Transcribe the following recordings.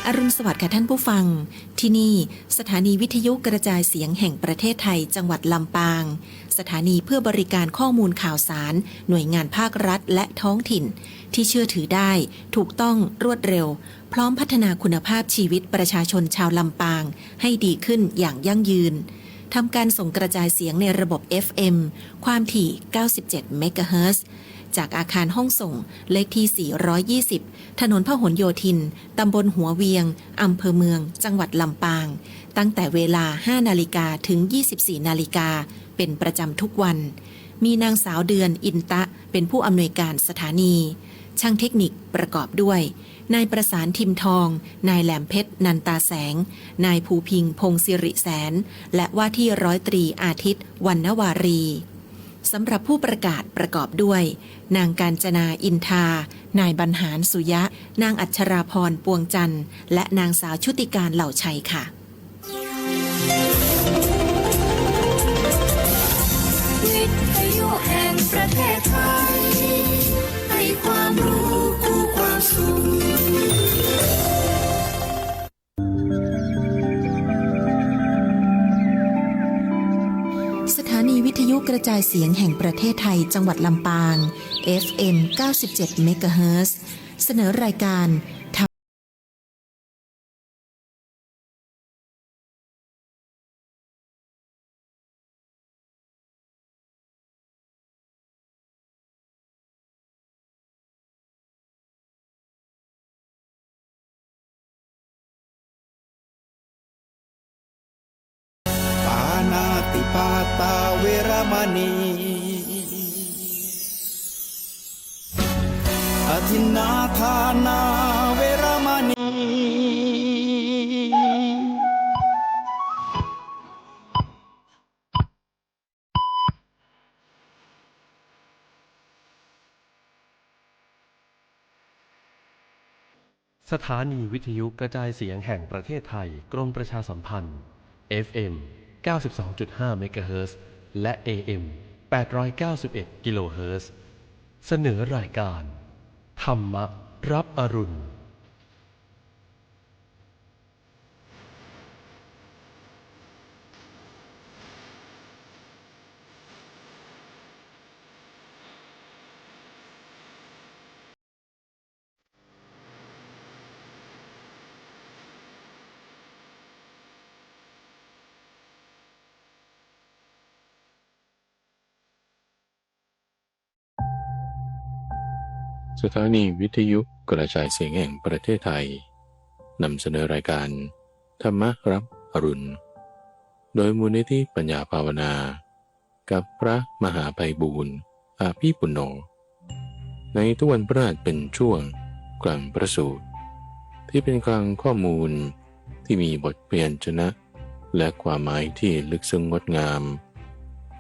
อรุณสวัสดิ์ค่ะท่านผู้ฟังที่นี่สถานีวิทยุกระจายเสียงแห่งประเทศไทยจังหวัดลำปางสถานีเพื่อบริการข้อมูลข่าวสารหน่วยงานภาครัฐและท้องถิ่นที่เชื่อถือได้ถูกต้องรวดเร็วพร้อมพัฒนาคุณภาพชีวิตประชาชนชาวลำปางให้ดีขึ้นอย่างยั่งยืนทำการส่งกระจายเสียงในระบบ FM ความถี่ 97 เมกะเฮิรตซ์จากอาคารห้องส่งเลขที่ 420 ถนนพหลโยธิน ตำบลหัวเวียง อำเภอเมือง จังหวัดลำปาง ตั้งแต่เวลา 5 นาฬิกาถึง 24 นาฬิกา เป็นประจำทุกวัน มีนางสาวเดือนอินตะเป็นผู้อำนวยการสถานี ช่างเทคนิคประกอบด้วย นายประสานทิมทอง นายแหลมเพชรนันตาแสง นายภูพิงพงศิริแสน และว่าที่ร้อยตรีอาทิตย์วรรณวารีสำหรับผู้ประกาศประกอบด้วยนางกาญจนาอินทานายบรรหารสุยะนางอัชราพรปวงจันทร์และนางสาวชุติการเหล่าชัยค่ะวิทยุแห่งประเทศไทยให้ความรู้คู่ความสุขสถานีวิทยุกระจายเสียงแห่งประเทศไทยจังหวัดลำปาง FM 97 เมกะเฮิรตซ์เสนอรายการปานาติปาตาเวรมณีอทินนาทานาเวรมณีสถานีวิทยุกระจายเสียงแห่งประเทศไทยกรมประชาสัมพันธ์ FM 92.5 เมกะเฮิรตซ์และ AM 891 กิโลเฮิรตซ์เสนอรายการธรรมรับอรุณสถานีวิทยุกระจายเสียงแห่งประเทศไทยนำเสนอรายการธรรมรับอรุณโดยมูลนิธิปัญญาภาวนากับพระมหาไพบูลย์อาภีปุณโญในทุกวันพฤหัสเป็นช่วงกลั่นประสูตรที่เป็นกลางข้อมูลที่มีบทเปลี่ยนชนะและความหมายที่ลึกซึ้งงดงาม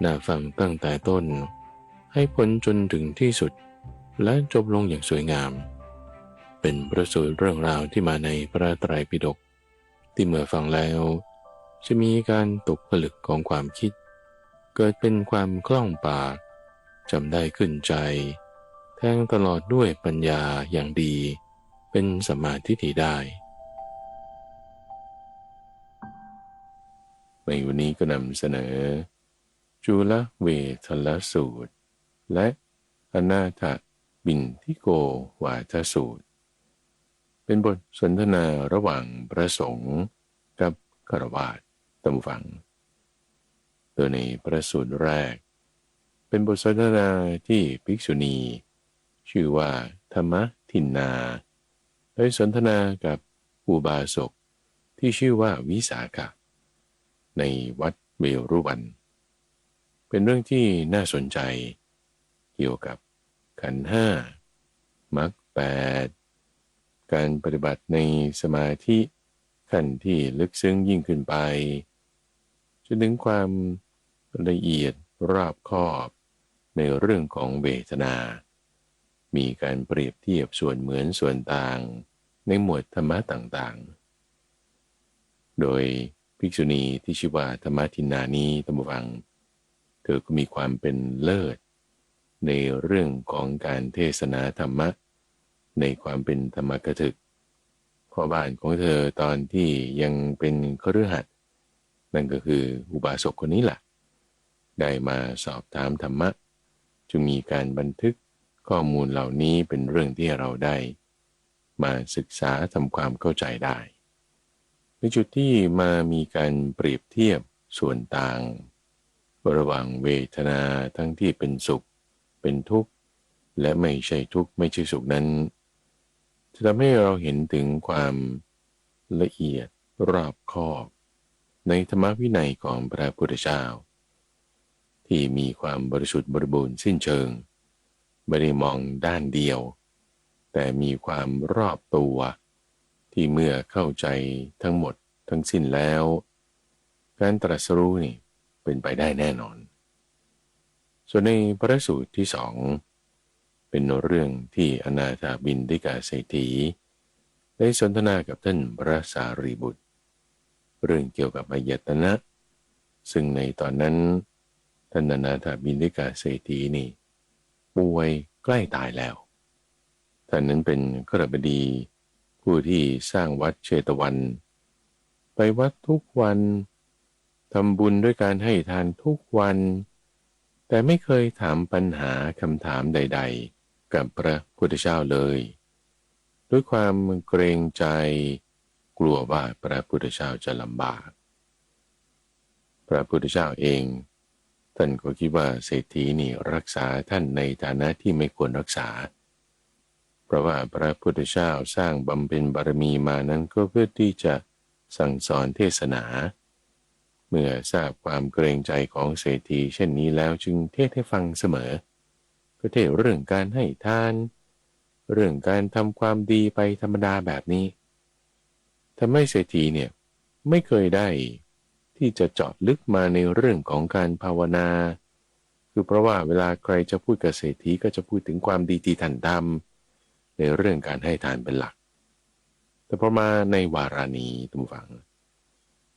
น่าฟังตั้งแต่ต้นให้พ้นจนถึงที่สุดและจบลงอย่างสวยงามเป็นประสูตรเรื่องราวที่มาในพระไตรปิฎกที่เมื่อฟังแล้วจะมีการตกผลึกของความคิดเกิดเป็นความคล่องปากจำได้ขึ้นใจแทงตลอดด้วยปัญญาอย่างดีเป็นสัมมาทิฏฐิได้ในวันนี้ก็นำเสนอจุลเวทลสูตรและอนาถบินทิโกวาทสูตรเป็นบทสนทนาระหว่างพระสงฆ์กับฆราวาสตามฟังโดยในพระสูตรแรกเป็นบทสนทนาที่ภิกษุณีชื่อว่าธรรมทินนาได้สนทนากับอุบาสกที่ชื่อว่าวิสาขะในวัดเวรุวันเป็นเรื่องที่น่าสนใจเกี่ยวกับขันธ์ห้ามรรคแปดการปฏิบัติในสมาธิขั้นที่ลึกซึ้งยิ่งขึ้นไปจนถึงความละเอียดรอบคอบในเรื่องของเวทนามีการเปรียบเทียบส่วนเหมือนส่วนต่างในหมวดธรรมะต่างๆโดยภิกษุณีที่ชื่อว่าธรรมทินนานี้ตามฟังเธอก็มีความเป็นเลิศในเรื่องของการเทศนาธรรมะในความเป็นธรรมกถึก พ่อบ้านของเธอตอนที่ยังเป็นคฤหัสถ์นั่นก็คืออุบาสกคนนี้แหละได้มาสอบถามธรรมะจึงมีการบันทึกข้อมูลเหล่านี้เป็นเรื่องที่เราได้มาศึกษาทำความเข้าใจได้ในจุดที่มามีการเปรียบเทียบส่วนต่างระหว่างเวทนาทั้งที่เป็นสุขเป็นทุกข์และไม่ใช่ทุกข์ไม่ใช่สุขนั้นจะทำให้เราเห็นถึงความละเอียดรอบคอบในธรรมวินัยของพระพุทธเจ้าที่มีความบริสุทธิ์บริบูรณ์สิ้นเชิงไม่ได้มองด้านเดียวแต่มีความรอบตัวที่เมื่อเข้าใจทั้งหมดทั้งสิ้นแล้วการตรัสรู้นี่เป็นไปได้แน่นอนส่วนในพระสูตรที่สองเป็นเรื่องที่อนาถบิณฑิกาเศรษฐีได้สนทนากับท่านพระสารีบุตรเรื่องเกี่ยวกับอายตนะซึ่งในตอนนั้นท่านอนาถบิณฑิกาเศรษฐีนี่ป่วยใกล้ตายแล้วท่านนั้นเป็นขฤบดีผู้ที่สร้างวัดเชตวันไปวัดทุกวันทำบุญด้วยการให้ทานทุกวันแต่ไม่เคยถามปัญหาคำถามใดๆกับพระพุทธเจ้าเลยด้วยความเกรงใจกลัวว่าพระพุทธเจ้าจะลำบากพระพุทธเจ้าเองท่านก็คิดว่าเศรษฐีนี่รักษาท่านในฐานะที่ไม่ควรรักษาเพราะว่าพระพุทธเจ้าสร้างบำเพ็ญบารมีมานั้นก็เพื่อที่จะสั่งสอนเทศนาเมื่อทราบความเกรงใจของเศรษฐีเช่นนี้แล้วจึงเทศให้ฟังเสมอก็เทศเรื่องการให้ทานเรื่องการทำความดีไปธรรมดาแบบนี้ทำให้เศรษฐีเนี่ยไม่เคยได้ที่จะเจาะลึกมาในเรื่องของการภาวนาคือเพราะว่าเวลาใครจะพูดกับเศรษฐีก็จะพูดถึงความดีที่ท่านทำในเรื่องการให้ทานเป็นหลักแต่พอมาในวาระนี้ท่านผู้ฟัง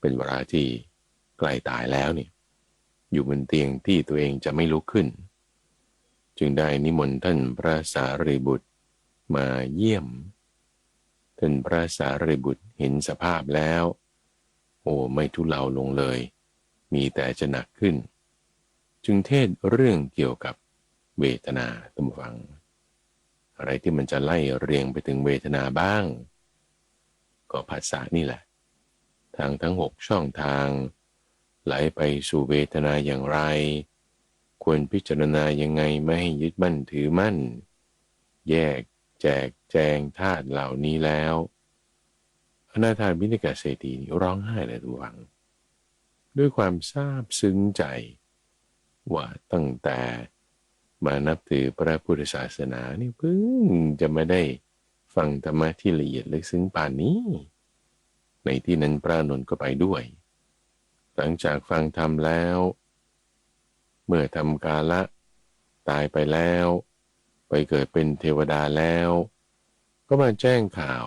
เป็นวาระที่ใกล้ตายแล้วเนี่ยอยู่บนเตียงที่ตัวเองจะไม่ลุกขึ้นจึงได้นิมนต์ท่านพระสารีบุตรมาเยี่ยมท่านพระสารีบุตรเห็นสภาพแล้วโอ้ไม่ทุเลาลงเลยมีแต่จะหนักขึ้นจึงเทศเรื่องเกี่ยวกับเวทนาท่านผู้ฟังอะไรที่มันจะไล่เรียงไปถึงเวทนาบ้างก็ภาษานี่แหละทางทั้ง6ช่องทางไหลไปสู่เวทนาอย่างไรควรพิจารณายังไงไม่ให้ยึดมั่นถือมั่นแยกแจกแจงธาตุเหล่านี้แล้วอนาถบิณฑิกาเศรษฐีร้องไห้เลยทุกวันด้วยความซาบซึ้งใจว่าตั้งแต่มานับถือพระพุทธศาสนานี่เพิ่งจะไม่ได้ฟังธรรมะที่ละเอียดลึกซึ้งป่านนี้ในที่นั้นพระอานนท์ก็ไปด้วยหลังจากฟังธรรมแล้วเมื่อทำกาละตายไปแล้วไปเกิดเป็นเทวดาแล้วก็มาแจ้งข่าว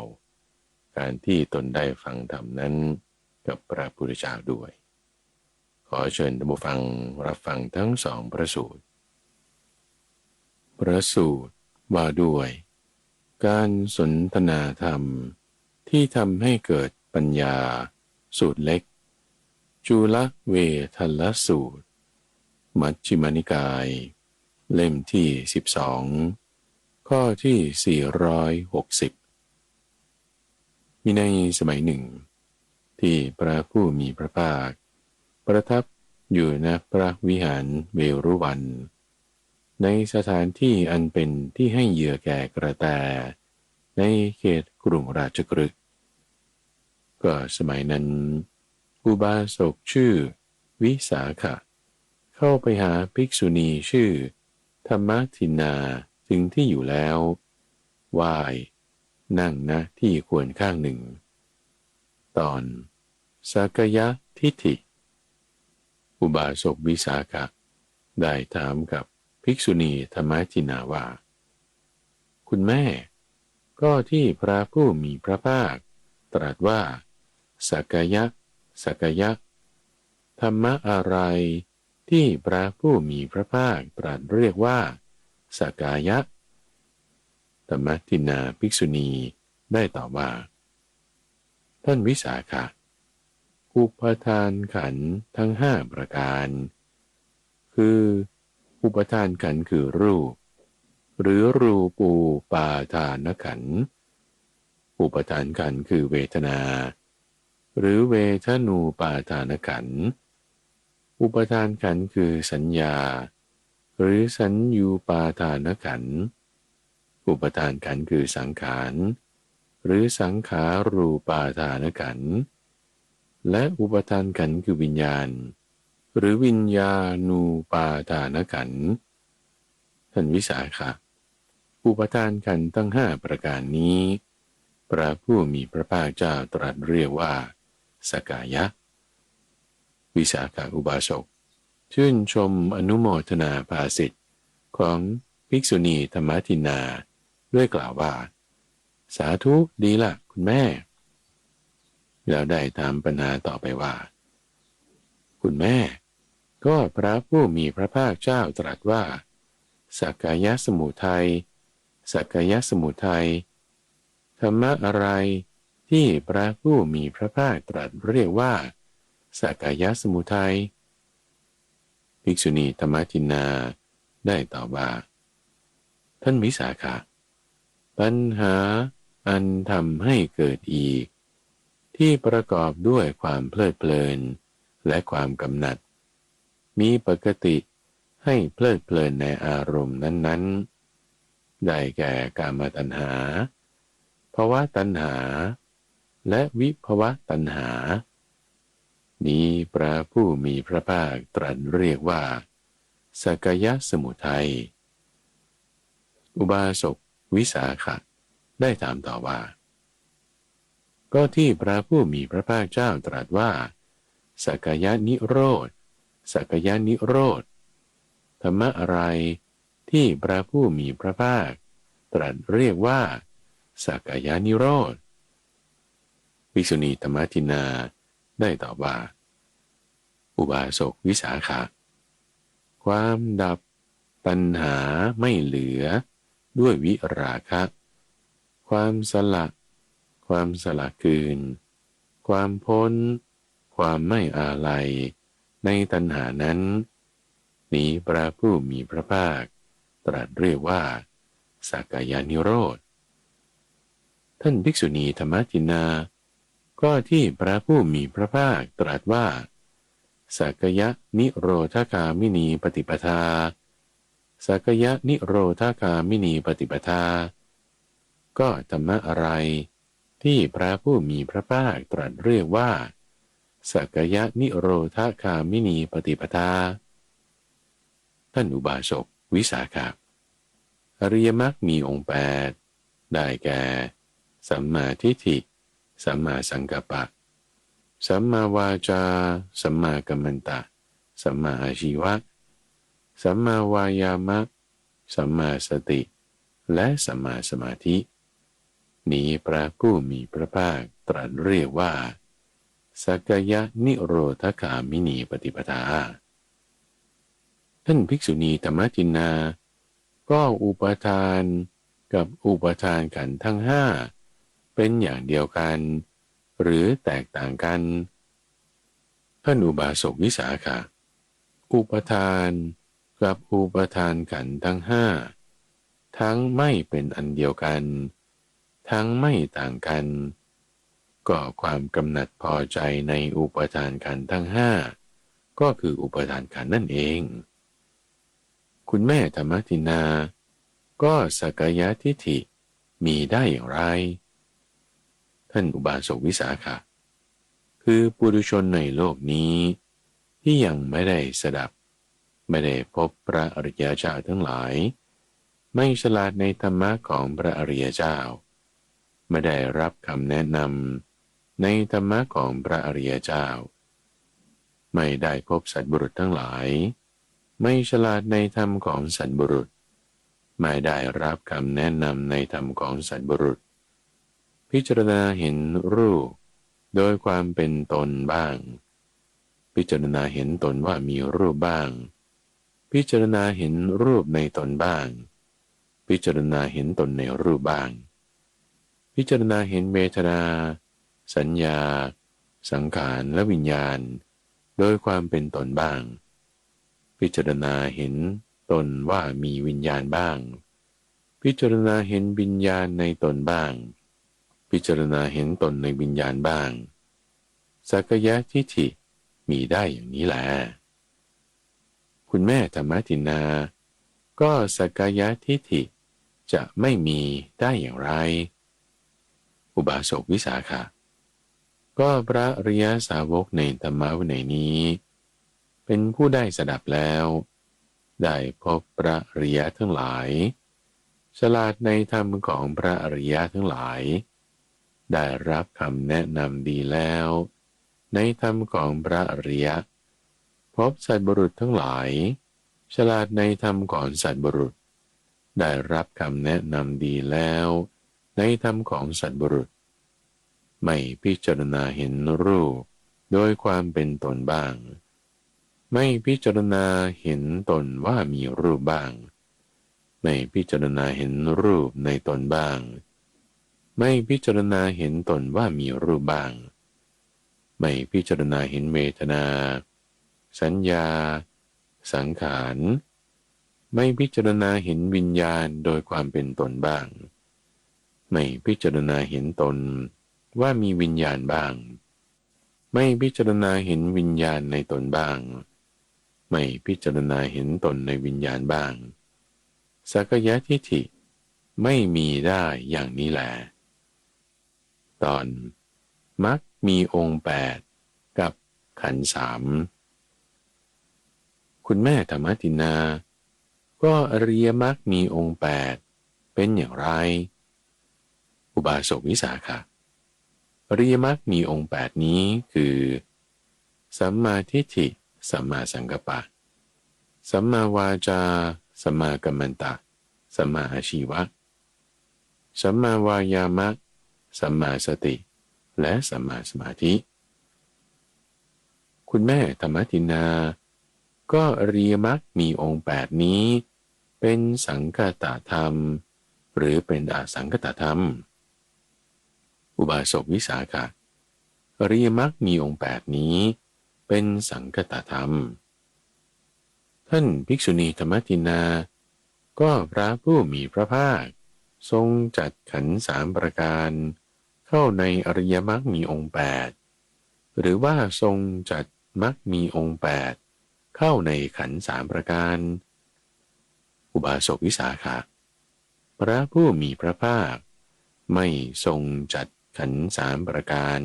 การที่ตนได้ฟังธรรมนั้นกับพระพุทธเจ้าด้วยขอเชิญท่านผู้ฟังรับฟังทั้งสองพระสูตรพระสูตรว่าด้วยการสนทนาธรรมที่ทำให้เกิดปัญญาสูตรเล็กจุลเวทัลลสูตรมัชฌิมานิกายเล่มที่12ข้อที่460มีในสมัยหนึ่งที่พระผู้มีพระภาคประทับอยู่ณพระวิหารเวรุวันในสถานที่อันเป็นที่ให้เหยื่อแก่กระแตในเขตกรุงราชคฤห์ก็สมัยนั้นอุบาสกชื่อวิสาขะเข้าไปหาภิกษุณีชื่อธรรมทินนาถึงที่อยู่แล้วไหว้นั่งณที่ควรข้างหนึ่งตอนสักยะทิฏฐิอุบาสกวิสาขะได้ถามกับภิกษุณีธรรมทินนาว่าคุณแม่ก็ที่พระผู้มีพระภาคตรัสว่าสักยะสักยะธรรมะอะไรที่พระผู้มีพระภาคตรัสเรียกว่าสักกายะธรรมทินนาภิกษุณีได้ตอบว่า ท่านวิสาขะอุปทานขันธ์ทั้ง5ประการคืออุปทานขันธ์คือรูปหรือรูปูปาทานขันธ์อุปทานขันธ์คือเวทนาหรือเวทนูปาทานขันธ์อุปทานขันธ์คือสัญญาหรือสัญญูปาทานขันธ์อุปทานขันธ์คือสังขารหรือสังขารูปาทานขันธ์และอุปทานขันธ์คือวิญญาณหรือวิญญาณูปาทานขันธ์ท่านวิสาขะอุปทานขันธ์ทั้ง5ประการนี้พระผู้มีพระภาคเจ้าตรัสเรียกว่าสกายะวิสาขาอุบาสกชื่นชมอนุโมทนาภาสิทธิ์ของภิกษุณีธรรมทินาด้วยกล่าวว่าสาธุดีละคุณแม่แล้วได้ถามปัญหาต่อไปว่าคุณแม่ก็พระผู้มีพระภาคเจ้าตรัสว่าสักกายสมุทัยสักกายสมุทัยธรรมะอะไรที่พระผู้มีพระภาคตรัสเรียกว่าสักกายสมุทัยภิกษุณีธรรมทินาได้ตอบว่าท่านวิสาขะปัญหาอันทำให้เกิดอีกที่ประกอบด้วยความเพลิดเพลินและความกำหนัดมีปกติให้เพลิดเพลินในอารมณ์นั้นๆได้แก่กามตัณหาภวตัณหาและวิภวตัณหานี้พระผู้มีพระภาคตรัสเรียกว่าสักกายสมุทัยอุบาสกวิสาขะได้ถามต่อว่าก็ที่พระผู้มีพระภาคเจ้าตรัสว่าสักกายนิโรธสักกายนิโรธธรรมะอะไรที่พระผู้มีพระภาคตรัสเรียกว่าสักกายนิโรธภิกษุณีธรรมทินาได้ตอบว่าอุบาสกวิสาขะความดับตัณหาไม่เหลือด้วยวิราคะความสละคืนความพ้นความไม่อาลัยในตัณหานั้นนี้พระผู้มีพระภาคตรัสเรียกว่าสักกายนิโรธท่านภิกษุณีธรรมทินาก็ที่พระผู้มีพระภาคตรัสว่าสักกายนิโรธคามินีปฏิปทาสักกายนิโรธคามินีปฏิปทาก็ธรรมะอะไรที่พระผู้มีพระภาคตรัสเรียกว่าสักกายนิโรธคามินีปฏิปทาท่านอุบาสกวิสาขะอริยมรรคมีองค์8ได้แก่สัมมาทิฏฐิสัมมาสังกัปปะสัมมาวาจาสัมมากัมมันตะสัมมาอาชีวะสัมมาวายามะสัมมาสติและสัมมาสมาธินี้พระผู้มีพระภาคตรัสเรียกว่าสักกายนิโรธคามินีปฏิปทาท่านภิกษุณีธรรมทินาก็อุปทานกับอุปทานขันธ์ทั้ง5เป็นอย่างเดียวกันหรือแตกต่างกันท่านอุบาสกวิสาขะอุปทานกับอุปทานขันธ์ทั้ง5ทั้งไม่เป็นอันเดียวกันทั้งไม่ต่างกันก็ความกำหนัดพอใจในอุปทานขันธ์ทั้ง5ก็คืออุปทานขันธ์นั่นเองคุณแม่ธรรมทินาก็สักกายทิฏฐิมีได้อย่างไรท่านอุบาสกวิสาขะคือปุถุชนในโลกนี้ที่ยังไม่ได้สดับไม่ได้พบพระอริยเจ้าทั้งหลายไม่ฉลาดในธรรมะของพระอริยเจ้าไม่ได้รับคำแนะนำในธรรมะของพระอริยเจ้าไม่ได้พบสัตบุรุษทั้งหลายไม่ฉลาดในธรรมของสัตบุรุษไม่ได้รับคำแนะนำในธรรมของสัตบุรุษพิจารณาเห็นรูปโดยความเป็นตนบ้างพิจารณาเห็นตนว่ามีรูปบ้างพิจารณาเห็นรูปในตนบ้างพิจารณาเห็นตนในรูปบ้างพิจารณาเห็นเวทนา สัญญาสังขารและวิญญาณโดยความเป็นตนบ้างพิจารณาเห็นตนว่ามีวิญญาณบ้างพิจารณาเห็นวิญญาณในตนบ้างพิจารณาเห็นตนในวิญญาณบ้างสักยะทิฏฐิมีได้อย่างนี้แหละคุณแม่ธรรมทินนาก็สักยะทิฏฐิจะไม่มีได้อย่างไรอุบาสกวิสาขะก็พระอริยสาวกในธรรมวินัยนี้เป็นผู้ได้สดับแล้วได้พบพระอริยทั้งหลายฉลาดในธรรมของพระอริยทั้งหลายได้รับคำแนะนำดีแล้วในธรรมของพระอริยพบสัตบุรุษทั้งหลายฉลาดในธรรมของสัตบุรุษได้รับคำแนะนำดีแล้วในธรรมของสัตบุรุษไม่พิจารณาเห็นรูปโดยความเป็นตนบ้างไม่พิจารณาเห็นตนว่ามีรูปบ้างไม่พิจารณาเห็นรูปในตนบ้างไม่พิจารณาเห็นตนว่ามีรูปบ้างไม่พิจารณาเห็นเวทนาสัญญาสังขารไม่พิจารณาเห็นวิญญาณโดยความเป็นตนบ้างไม่พิจารณาเห็นตนว่ามีวิญญาณบ้างไม่พิจารณาเห็นวิญญาณในตนบ้างไม่พิจารณาเห็นตนในวิญญาณบ้างสักยะทิฏฐิไม่มีได้อย่างนี้แหละตอนมรรคมีองค์8กับขันธ์3คุณแม่ธรรมทินนาก็อริยมรรคมีองค์8เป็นอย่างไรอุบาสกวิสาขะอริยมรรคมีองค์8นี้คือสัมมาทิฏฐิสัมมาสังกัปปะสัมมาวาจาสัมมากัมมันตะสัมมาอาชีวะสัมมาวายามะสัมมาสติและสัมมาสมาธิคุณแม่ธรรมทินนาก็อริยมรรคมีองค์8นี้เป็นสังคตธรรมหรือเป็นอสังคตธรรมอุบาสกวิสาขะอริยมรรคมีองค์8นี้เป็นสังคตธรรมท่านภิกษุณีธรรมทินนาก็พระผู้มีพระภาคทรงจัดขันธ์3ประการเข้าในอริยมรรคมีองค์8หรือว่าทรงจัดมรรคมีองค์8เข้าในขันธ์3ประการอุบาสกวิสาขะพระผู้มีพระภาคไม่ทรงจัดขันธ์3ประการ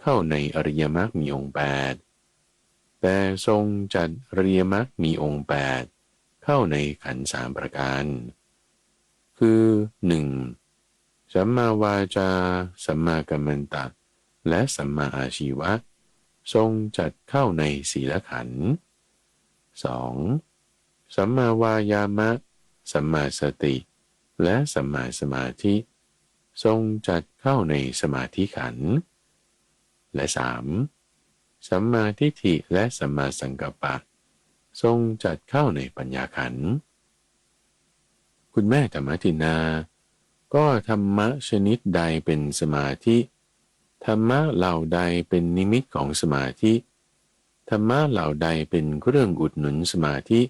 เข้าในอริยมรรคมีองค์8แต่ทรงจัดอริยมรรคมีองค์8เข้าในขันธ์3ประการคือ 1. สัมมาวาจาสัมมากัมมันตะและสัมมาอาชีวะทรงจัดเข้าในศีลขันธ์ 2. สัมมาวายามะสัมมาสติและสัมมาสมาธิทรงจัดเข้าในสมาธิขันธ์และ 3. สัมมาทิฏฐิและสัมมาสังกัปปะทรงจัดเข้าในปัญญาขันธ์คุณแม่ธรรมทินนาก็ธรรมะชนิดใดเป็นสมาธิธรรมะเหล่าใดเป็นนิมิตของสมาธิธรรมะเหล่าใดเป็นเครื่องอุดหนุนสมาธิ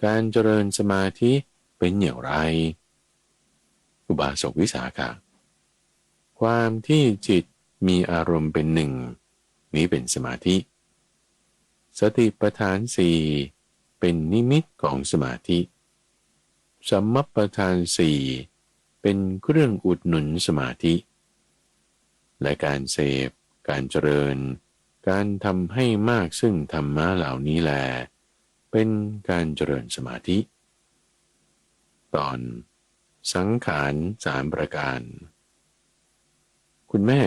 การเจริญสมาธิเป็นอย่างไรอุบาสกวิสาขะความที่จิตมีอารมณ์เป็นหนึ่งนี้เป็นสมาธิสติปัฏฐานสี่เป็นนิมิตของสมาธิสัมมัปปทานสี่เป็นเครื่องอุดหนุนสมาธิและการเสพการเจริญการทำให้มากซึ่งธรรมะเหล่านี้แลเป็นการเจริญสมาธิตอนสังขาร3ประการคุณแม่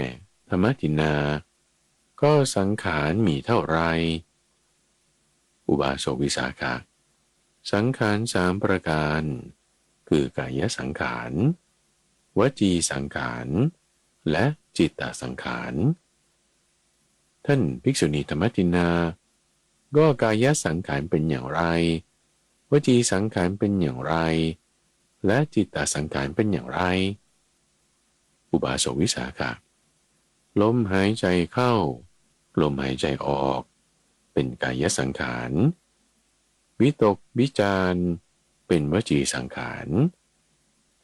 ธรรมทินนาก็สังขารมีเท่าไรอุบาสกวิสาขะสังขาร3ประการคือกายสังขารวจีสังขารและจิตตสังขารท่านภิกษุณีธรรมทินนาก็กายสังขารเป็นอย่างไรวจีสังขารเป็นอย่างไรและจิตตสังขารเป็นอย่างไรอุบาสกวิสาขะ ลมหายใจเข้าลมหายใจออกเป็นกายสังขารวิตกวิจารเป็นวจีสังขาร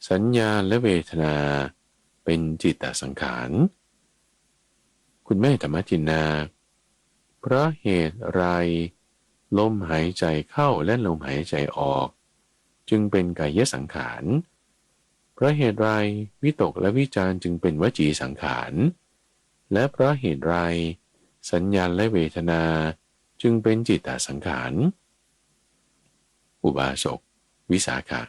สัญญาและเวทนาเป็นจิตตสังขารคุณแม่ธรรมทินนาเพราะเหตุไรลมหายใจเข้าและลมหายใจออกจึงเป็นกายสังขารเพราะเหตุไรวิตกและวิจารจึงเป็นวจีสังขารและเพราะเหตุไรสัญญาและเวทนาจึงเป็นจิตตสังขารอุบาสกวิสาขะ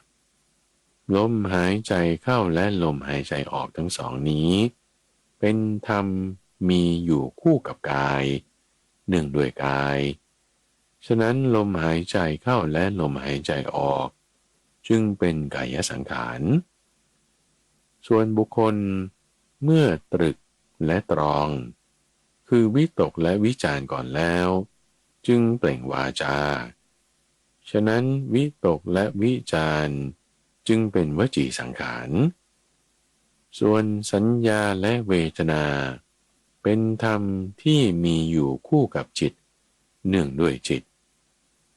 ลมหายใจเข้าและลมหายใจออกทั้งสองนี้เป็นธรรมมีอยู่คู่กับกายหนึ่งด้วยกายฉะนั้นลมหายใจเข้าและลมหายใจออกจึงเป็นกายสังขารส่วนบุคคลเมื่อตรึกและตรองคือวิตกและวิจารก่อนแล้วจึงเปล่งวาจาฉะนั้นวิตกและวิจารจึงเป็นวจีสังขารส่วนสัญญาและเวทนาเป็นธรรมที่มีอยู่คู่กับจิตเนื่องด้วยจิต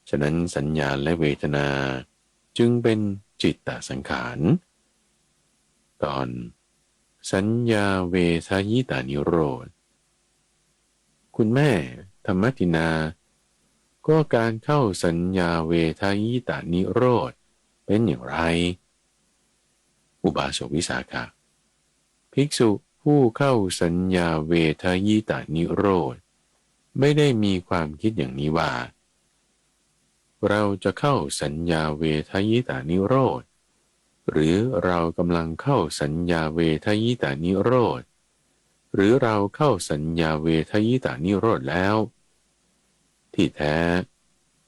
ฉะนั้นสัญญาและเวทนาจึงเป็นจิตตสังขารตอนสัญญาเวทยิตานิโรธคุณแม่ธรรมทินาก็การเข้าสัญญาเวทยิตานิโรธเป็นอย่างไรอุบาสกวิสาขะภิกษุผู้เข้าสัญญาเวทยิตานิโรธไม่ได้มีความคิดอย่างนี้ว่าเราจะเข้าสัญญาเวทยิตานิโรธหรือเรากำลังเข้าสัญญาเวทยิตานิโรธหรือเราเข้าสัญญาเวทยิตานิโรธแล้วที่แท้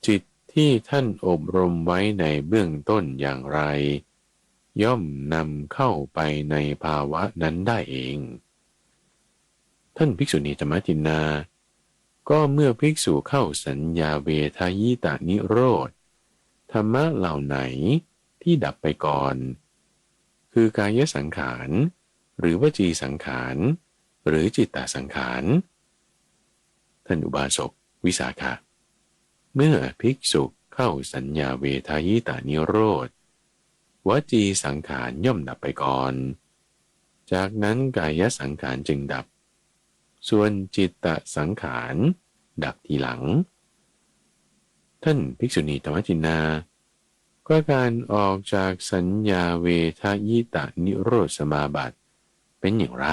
จิตที่ท่านอบรมไว้ในเบื้องต้นอย่างไรย่อมนำเข้าไปในภาวะนั้นได้เองท่านภิกษุณีธรรมทินนาก็เมื่อภิกษุเข้าสัญญาเวทยิตานิโรธธรรมะเหล่าไหนที่ดับไปก่อนคือกายสังขารหรือวจีสังขารหรือจิตตสังขารท่านอุบาสกวิสาขะเมื่อภิกษุเข้าสัญญาเวทยิตานิโรธวจีสังขารย่อมดับไปก่อนจากนั้นกายสังขารจึงดับส่วนจิตตสังขารดับทีหลังท่านภิกษุณีธรรมทินนาก็การออกจากสัญญาเวทยิตานิโรธสมาบัติเป็นอย่างไร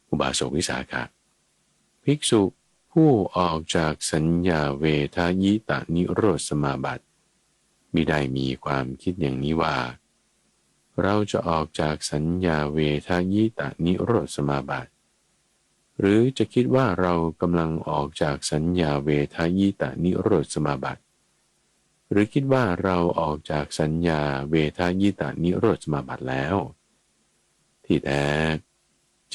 อุบาสกวิสาขะภิกษุผู้ออกจากสัญญาเวทยิตานิโรธสมาบัติมิได้มีความคิดอย่างนี้ว่าเราจะออกจากสัญญาเวทยิตานิโรธสมาบัติหรือจะคิดว่าเรากำลังออกจากสัญญาเวทยิตานิโรธสมาบัติหรือคิดว่าเราออกจากสัญญาเวทยิตานิโรธสมาบัติแล้วที่แท้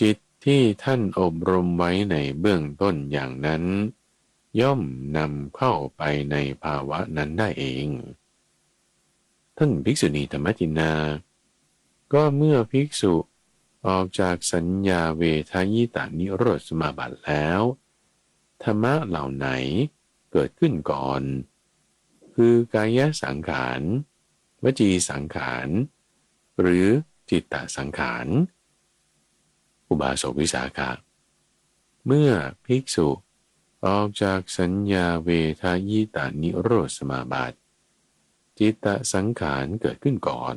จิตที่ท่านอบรมไว้ในเบื้องต้นอย่างนั้นย่อมนำเข้าไปในภาวะนั้นได้เองท่านภิกษุณีธรรมทินนาก็เมื่อภิกษุออกจากสัญญาเวทยิตานิโรธสมาบัติแล้วธรรมะเหล่าไหนเกิดขึ้นก่อนคือกายสังขารวจีสังขารหรือจิตตสังขารอุบาสกวิสาขะเมื่อภิกษุออกจากสัญญาเวทยิตานิโรธสมาบัติจิตตสังขารเกิดขึ้นก่อน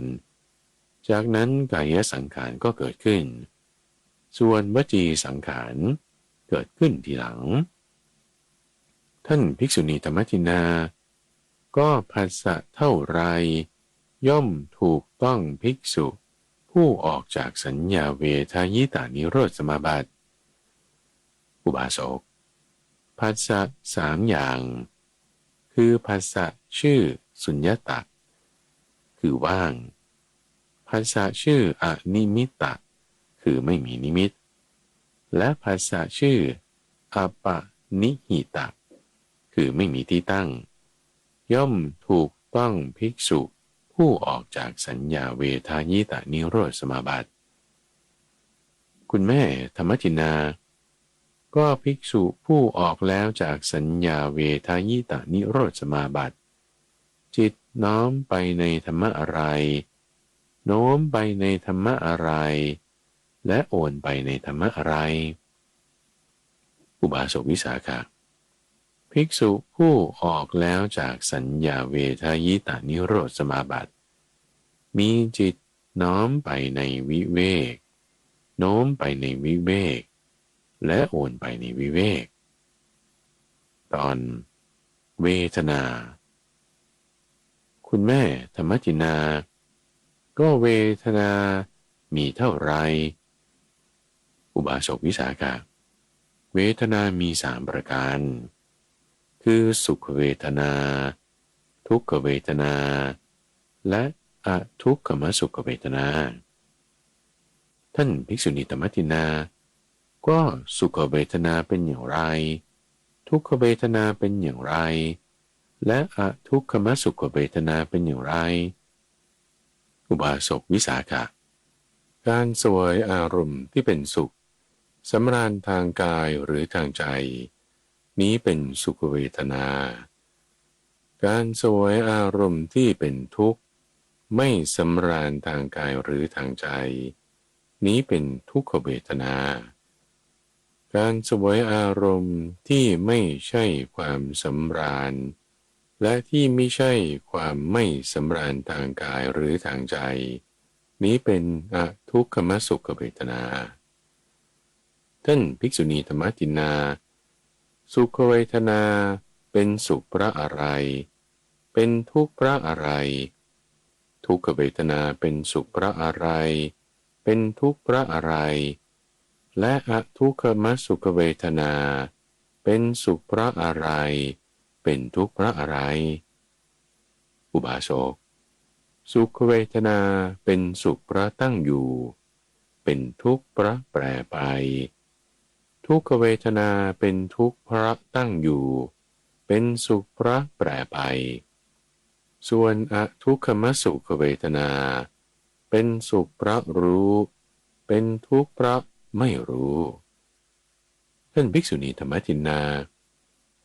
จากนั้นกายสังขารก็เกิดขึ้นส่วนวจีสังขารเกิดขึ้นทีหลังท่านภิกษุณีธรรมทินนาก็ภัสสะเท่าไรย่อมถูกต้องภิกษุผู้ออกจากสัญญาเวทยิตานิโรธสมาบัติอุบาสกภัสสะสามอย่างคือภัสสะชื่อสุญญตะคือว่างภัสสะชื่ออนิมิตตะคือไม่มีนิมิตและภัสสะชื่ออปนิหิตะคือไม่มีที่ตั้งย่อมถูกต้องภิกษุผู้ออกจากสัญญาเวทยิตานิโรธสมาบัติ คุณแม่ธรรมจินนาก็ภิกษุผู้ออกแล้วจากสัญญาเวทายตานิโรธสมาบัติจิตน้อมไปในธรรมะอะไรโน้มไปในธรรมะอะไรและโอนไปในธรรมะอะไรอุบาสกวิสาขะภิกษุผู้ออกแล้วจากสัญญาเวทายตานิโรธสมาบัติมีจิตน้อมไปในวิเวกโน้มไปในวิเวกและโอนไปในวิเวกตอนเวทนาคุณแม่ธรรมจินาก็เวทนามีเท่าไรอุบาสกวิสาขะเวทนามี3ประการคือสุขเวทนาทุกขเวทนาและอทุกขมสุขเวทนาท่านภิกษุณีธรรมทินาก็สุขเวทนาเป็นอย่างไรทุกขเวทนาเป็นอย่างไรและอทุกขมสุขเวทนาเป็นอย่างไรอุบาสกวิสาขะการเสวยอารมณ์ที่เป็นสุขสำราญทางกายหรือทางใจนี้เป็นสุขเวทนาการเสวยอารมณ์ที่เป็นทุกข์ไม่สำราญทางกายหรือทางใจนี้เป็นทุกขเวทนาการเสวยอารมณ์ที่ไม่ใช่ความสำราญและที่ไม่ใช่ความไม่สำราญทางกายหรือทางใจนี้เป็นอทุกขมสุขเวทนาท่านภิกษุณีธรรมทินนาสุขเวทนาเป็นสุขเพราะอะไรเป็นทุกข์เพราะอะไรทุกขเวทนาเป็นสุขเพราะอะไรเป็นทุกข์เพราะอะไรและอทุกขมสุขเวทนาเป็นสุขเพราะอะไรเป็นทุกข์เพราะอะไรอุบาสกสุขเวทนาเป็นสุขเพราะตั้งอยู่เป็นทุกข์เพราะแปรไปทุกขเวทนาเป็นทุกข์เพราะตั้งอยู่เป็นสุขเพราะแปรไปส่วนอทุกขมสุขเวทนาเป็นสุขเพราะรู้เป็นทุกข์เพราะไม่รู้ท่านภิกษุณีธรรมทินนา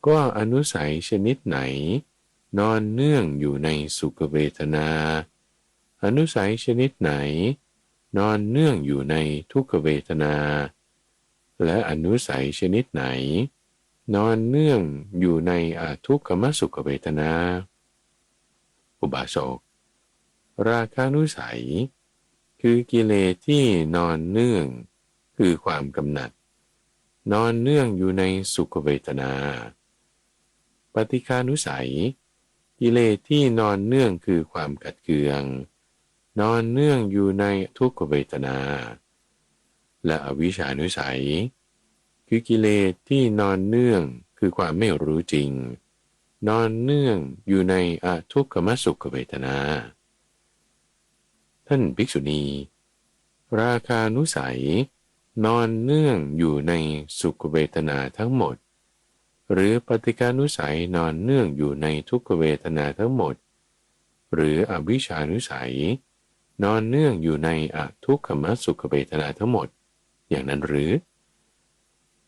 ก็อนุสัยชนิดไหนนอนเนื่องอยู่ในสุขเวทนาอนุสัยชนิดไหนนอนเนื่องอยู่ในทุกขเวทนาและอนุสัยชนิดไหนนอนเนื่องอยู่ในอทุกขมสุขเวทนาอุบาสกราคานุสัยคือกิเลสที่นอนเนื่องคือความกำหนัดนอนเนื่องอยู่ในสุขเวทนาปฏิฆานุสัยกิเลสที่นอนเนื่องคือความขัดเคืองนอนเนื่องอยู่ในทุกขเวทนาและอวิชชานุสัยคือกิเลสที่นอนเนื่องคือความไม่รู้จริงนอนเนื่องอยู่ในอทุกขมสุขเวทนาท่านภิกษุณีราคานุสัยนอนเนื่องอยู่ในสุขเวทนาทั้งหมดหรือปฏิฆานุสัยนอนเนื่องอยู่ในทุกขเวทนาทั้งหมดหรืออวิชชานุสัยนอนเนื่องอยู่ในอทุกขมสุขเวทนาทั้งหมดอย่างนั้นหรือ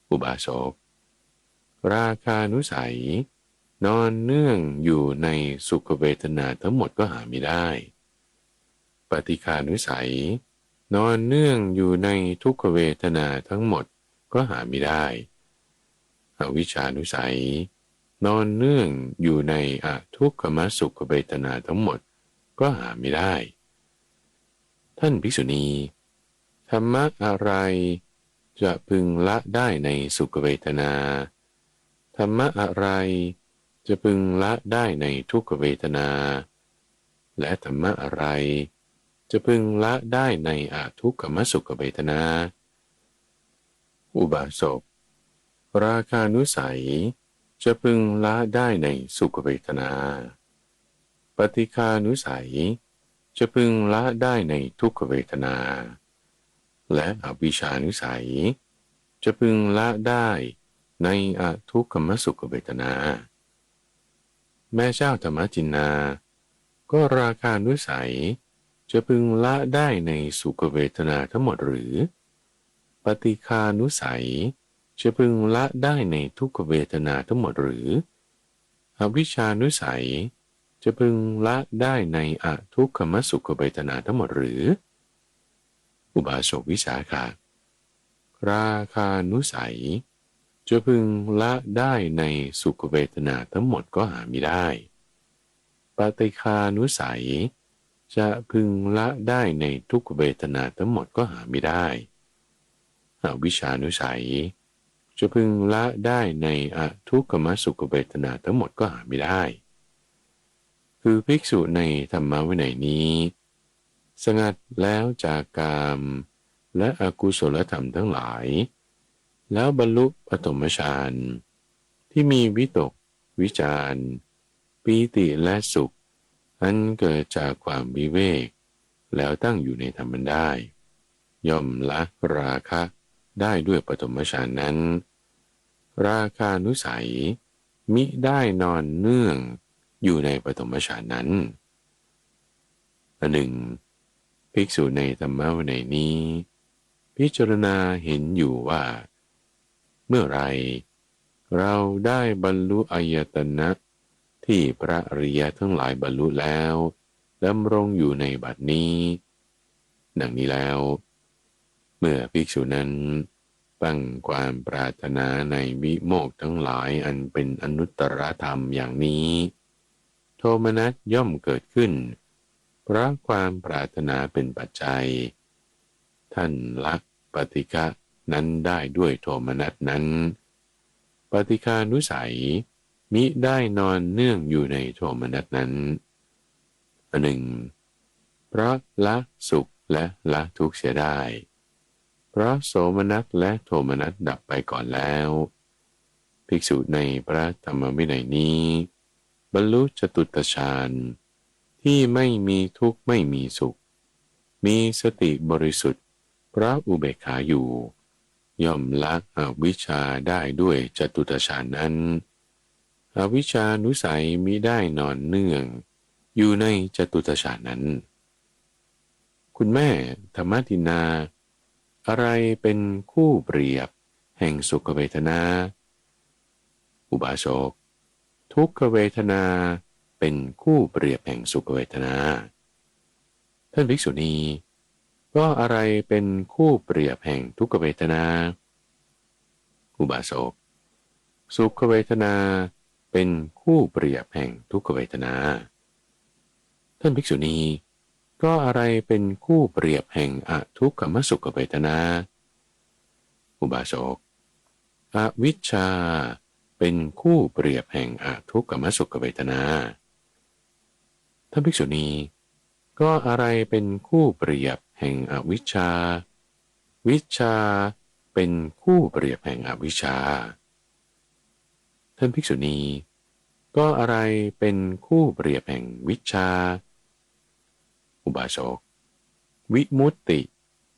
อุบาสกราคานุสัยนอนเนื่องอยู่ในสุขเวทนาทั้งหมดก็หาไม่ได้ปฏิฆานุสัยนอนเนื่องอยู่ในทุกขเวทนาทั้งหมดก็หาไม่ได้อวิชชานุสัยนอนเนื่องอยู่ในอทุกขมสุขเวทนาทั้งหมดก็หาไม่ได้ท่านภิกษุณีธรรมะอะไรจะพึงละได้ในสุขเวทนาธรรมะอะไรจะพึงละได้ในทุกขเวทนาและธรรมะอะไรจะพึงละได้ในอทุกขมสุขเวทนาอุบาสกราคานุสัยจะพึงละได้ในสุขเวทนาปฏิฆานุสัยจะพึงละได้ในทุกขเวทนาและอวิชชานุสัยจะพึงละได้ในอทุกขมสุขเวทนาแม่เจ้าธรรมจินนาก็ราคานุสัยจะพึงละได้ในสุขเวทนาทั้งหมดหรือ ปฏิฆานุสัยจะพึงละได้ในทุกขเวทนาทั้งหมดหรืออวิชชานุสัยจะพึงละได้ในอทุกขมสุขเวทนาทั้งหมดหรืออุบาสกวิสาขะราคานุสัยจะพึงละได้ในสุขเวทนาทั้งหมดก็หาไม่ได้ปฏิฆานุสัยจะพึงละได้ในทุกขเวทนาทั้งหมดก็หาไม่ได้อวิชชานุสัยจะพึงละได้ในอทุกขมสุขเวทนาทั้งหมดก็หาไม่ได้คือภิกษุในธรรมวินัยนี้สงัดแล้วจากกามและอกุศลธรรมทั้งหลายแล้วบรรลุปฐมฌานที่มีวิตกวิจารปีติและสุขอันเกิดจากความวิเวกแล้วตั้งอยู่ในธรรมได้ย่อมละราคะได้ด้วยปฐมฌานนั้นราคานุสัยมิได้นอนเนื่องอยู่ในปฐมฌานนั้นอันหนึ่งภิกษุในธรรมวินัยนี้พิจารณาเห็นอยู่ว่าเมื่อไรเราได้บรรลุอายตนะที่พระอริยทั้งหลายบรรลุแล้วดำรงอยู่ในบัดนี้ดังนี้แล้วเมื่อภิกษุนั้นตั้งความปรารถนาในวิโมกข์ทั้งหลายอันเป็นอนุตตรธรรมอย่างนี้โทมนัสย่อมเกิดขึ้นเพราะความปรารถนาเป็นปัจจัยท่านละปฏิฆะนั้นได้ด้วยโทมนัสนั้นปฏิฆานุสัยมิได้นอนเนื่องอยู่ในโทมนัสนั้นอันหนึ่งเพราะละสุขและละทุกข์เสียได้เพราะโสมนัสและโทมนัสดับไปก่อนแล้วภิกษุในพระธรรมวินัยนี้บรรลุจตุตฌานที่ไม่มีทุกข์ไม่มีสุขมีสติบริสุทธิ์เพราะอุเบกขาอยู่ย่อมละอวิชชาได้ด้วยจตุตฌานนั้นอวิชชานุสัยมิได้นอนเนื่องอยู่ในจตุตฌานนั้นคุณแม่ธรรมทินนาอะไรเป็นคู่เปรียบแห่งสุขเวทนาอุบาสกทุกขเวทนาเป็นคู่เปรียบแห่งสุขเวทนาท่านภิกษุณีก็อะไรเป็นคู่เปรียบแห่งทุกขเวทนาอุบาสกสุขเวทนาเป็นคู่เปรียบแห่งทุกขเวทนาท่านภิกษุณีก็อะไรเป็นคู่เปรียบแห่งอทุกขมสุขเวทนาอุบาสกอวิชชาเป็นคู่เปรียบแห่งอทุกขมสุขเวทนาท่านภิกษุณีก็อะไรเป็นคู่เปรียบแห่งอวิชชาวิชชาเป็นคู่เปรียบแห่งอวิชชาท่านภิกษุณีก็อะไรเป็นคู่เปรียบแห่งวิชชาอุบาสกวิมุตติ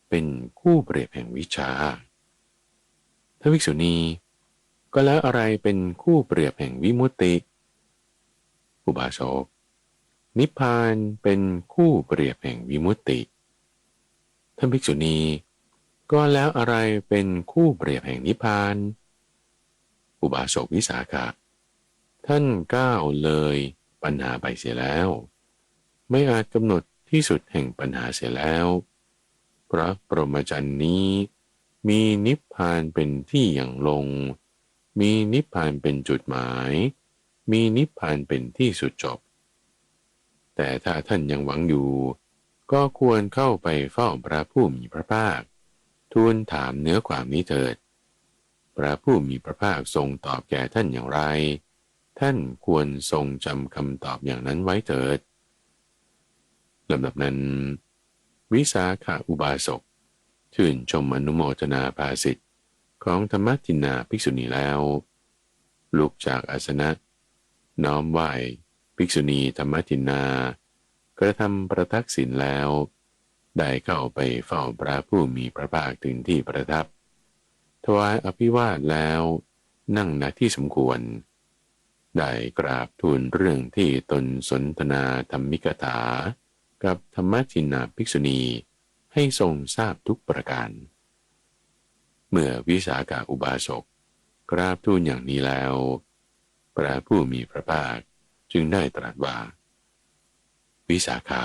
เป็นคู่เปรียบแห่งวิชชาท่านภิกษุณีก็แล้วอะไรเป็นคู่เปรียบแห่งวิมุตติอุบาสกนิพพานเป็นคู่เปรียบแห่งวิมุตติท่านภิกษุณีก็แล้วอะไรเป็นคู่เปรียบแห่งนิพพานอุบาสกวิสาขะท่านก้าวเลยปัญหาไปเสียแล้วไม่อาจกำหนดที่สุดแห่งปัญหาเสียแล้วเพราะปรหมจรรย์นี้มีนิพพานเป็นที่อย่างลงมีนิพพานเป็นจุดหมายมีนิพพานเป็นที่สุดจบแต่ถ้าท่านยังหวังอยู่ก็ควรเข้าไปเฝ้าพระผู้มีพระภาคทูลถามเนื้อความนี้เถิดพระผู้มีพระภาคทรงตอบแก่ท่านอย่างไรท่านควรทรงจำคำตอบอย่างนั้นไว้เถิดลำดับนั้นวิสาขาอุบาสกชื่นชมอนุโมทนาภาสิทธิ์ของธรรมทินนาภิกษุณีแล้วลุกจากอาสนะน้อมไหว้ภิกษุณีธรรมทินนากระทำประทักษิณแล้วได้เข้าไปเฝ้าพระผู้มีพระภาคถึงที่ประทับถวายอภิวาทแล้วนั่งณที่สมควรได้กราบทูลเรื่องที่ตนสนทนาธรรมิกถากับธรรมทินนาภิกษุณีให้ทรงทราบทุกประการ เมื่อวิสาขาอุบาสกกราบทูลอย่างนี้แล้วพระผู้มีพระภาคจึงได้ตรัสว่าวิสาขา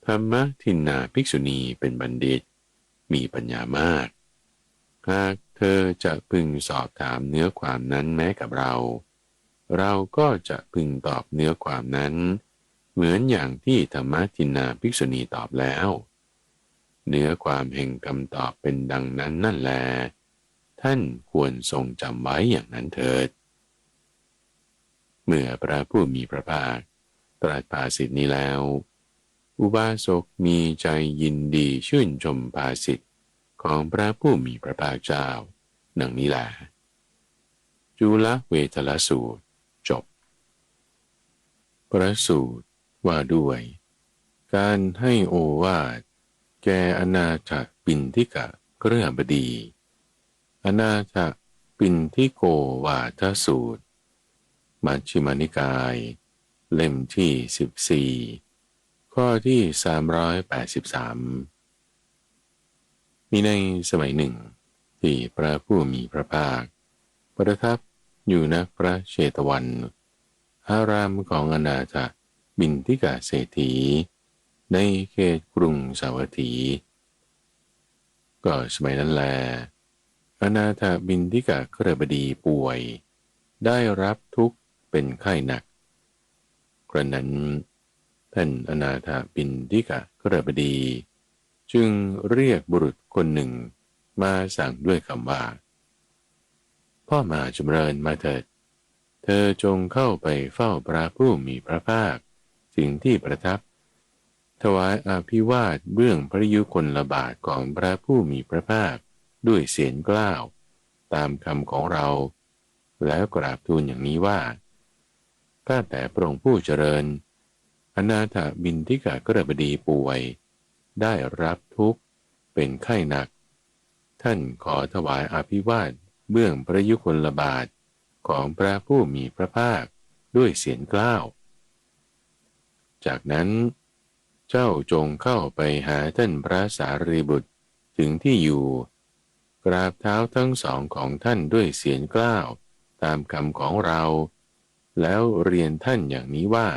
ธรรมทินนาภิกษุณีเป็นบัณฑิตมีปัญญามากหากเธอจะพึงสอบถามเนื้อความนั้นแม้กับเราเราก็จะพึงตอบเนื้อความนั้นเหมือนอย่างที่ธรรมทินนาภิกษุณีตอบแล้วเนื้อความแห่งคำตอบเป็นดังนั้นนั่นแลท่านควรทรงจำไว้อย่างนั้นเถิดเมื่อพระผู้มีพระภาคตรัสภาษิตนี้แล้วอุบาสกมีใจยินดีชื่นชมภาษิตของพระผู้มีพระภาคเจ้าดังนี้แหละจุลเวทลสูตรจบพระสูตรว่าด้วยการให้โอวาทแก่อนาถปิณฑิกะเครือบบดีอนาถปิณฑิโกวาทสูตรมัชฌิมานิกายเล่มที่14ข้อที่383มีในสมัยหนึ่งที่พระผู้มีพระภาคประทับอยู่ณพระเชตวันอารามของอนาถบิณฑิกะเศรษฐีในเขตกรุงสาวัตถีก็สมัยนั้นแลอนาถบิณฑิกะเครือบบดีป่วยได้รับทุกข์เป็นไข้หนักกระนั้นท่านอนาถบิณฑิกะเครือบบดีจึงเรียกบุรุษคนหนึ่งมาสั่งด้วยคำว่าพ่อมาจำเริญมาเถิดเธอจงเข้าไปเฝ้าพระผู้มีพระภาคถึงที่ประทับถวายอภิวาทเบื้องพระยุคลบาทของพระผู้มีพระภาคด้วยเสียงกล้าวตามคำของเราแล้วกราบทูลอย่างนี้ว่าข้าแต่พระองค์ผู้เจริญอนาถบิณฑิกะเครือบบดีป่วยได้รับทุกข์เป็นไข้หนักท่านขอถวายอภิวาทเบื้องพระยุคลบาทของพระผู้มีพระภาคด้วยเสียงกล้าวจากนั้นเจ้าจงเข้าไปหาท่านพระสารีบุตรถึงที่อยู่กราบเท้าทั้งสองของท่านด้วยเสียงกล้าวตามคำของเราแล้วเรียนท่านอย่างนี้ว่า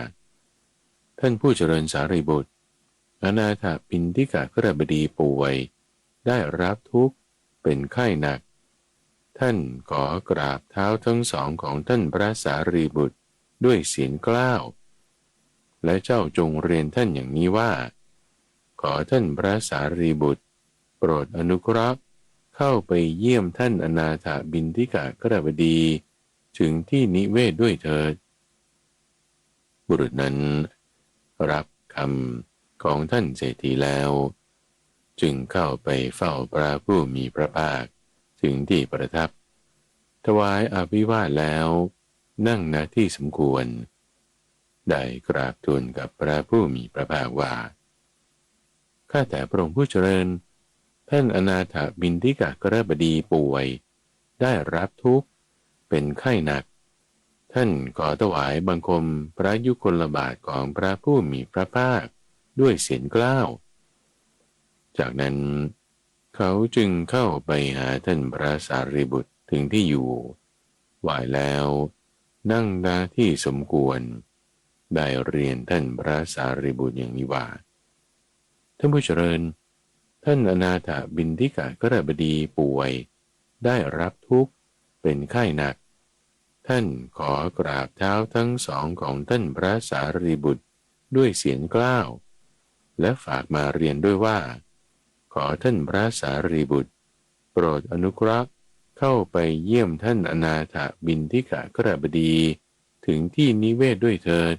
ท่านผู้เจริญสารีบุตรอนาถปิณฑิกะเครือบบดีป่วยได้รับทุกข์เป็นไข้หนักท่านขอกราบเท้าทั้งสองของท่านพระสารีบุตรด้วยเสียงกล้าวและเจ้าจงเรียนท่านอย่างนี้ว่าขอท่านพระสารีบุตรโปรดอนุเคราะห์เข้าไปเยี่ยมท่านอนาถบิณฑิกะเครือบบดีถึงที่นิเวศด้วยเถิดบุรุษนั้นรับคำของท่านเศรษฐีแล้วจึงเข้าไปเฝ้าพระผู้มีพระภาคถึงที่ประทับถวายอภิวาทแล้วนั่งณที่สมควรได้กราบทูลกับพระผู้มีพระภาคว่าข้าแต่พระองค์ผู้เจริญท่านอนาถบิณฑิกะเครือบบดีป่วยได้รับทุกข์เป็นไข้หนักท่านขอถวายบังคมพระยุคลบาทของพระผู้มีพระภาคด้วยเสียงกล้าวจากนั้นเขาจึงเข้าไปหาท่านพระสารีบุตรถึงที่อยู่ไหว้แล้วนั่งณที่สมควรได้เรียนท่านพระสารีบุตรอย่างนี้ว่าท่านผู้เจริญท่านอนาถบิณฑิกะเครือบบดีป่วยได้รับทุกข์เป็นไข้หนักท่านขอกราบเท้าทั้งสองของท่านพระสารีบุตรด้วยเสียงกล้าวและฝากมาเรียนด้วยว่าขอท่านพระสารีบุตรโปรดอนุเคราะห์เข้าไปเยี่ยมท่านอนาถบิณฑิกะเครือบบดีถึงที่นิเวศด้วยเถิด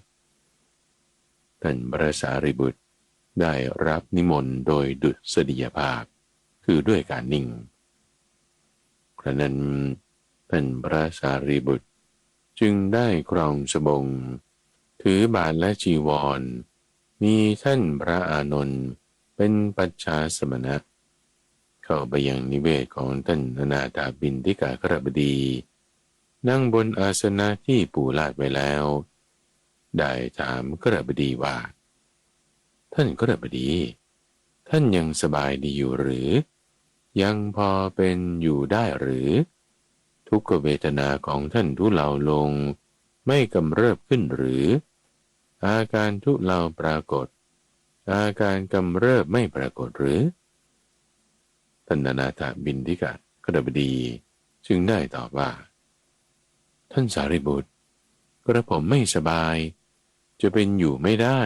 ท่านพระสารีบุตรได้รับนิมนต์โดยดุษฎียภาพคือด้วยการนิ่งครั้นนั้นท่านพระสารีบุตรจึงได้ครองสบงถือบาทและจีวรมีท่านพระอานนท์เป็นปัจฉาสมณะเข้าไปยังนิเวศของท่านอนาถบิณฑิกะเครือบบดีนั่งบนอาสนะที่ปูลาดไว้แล้วได้ถามเครือบบดีว่าท่านเครือบบดีท่านยังสบายดีอยู่หรือ ยังพอเป็นอยู่ได้หรือ ทุกขเวทนาของท่านทุเลาลงไม่กำเริบขึ้นหรือ อาการทุเลาปรากฏ อาการกำเริบไม่ปรากฏหรือท่านนาถบิณฑิกขดบดีจึงได้ตอบว่า ท่านสารีบุตรกระผมไม่สบายจะเป็นอยู่ไม่ได้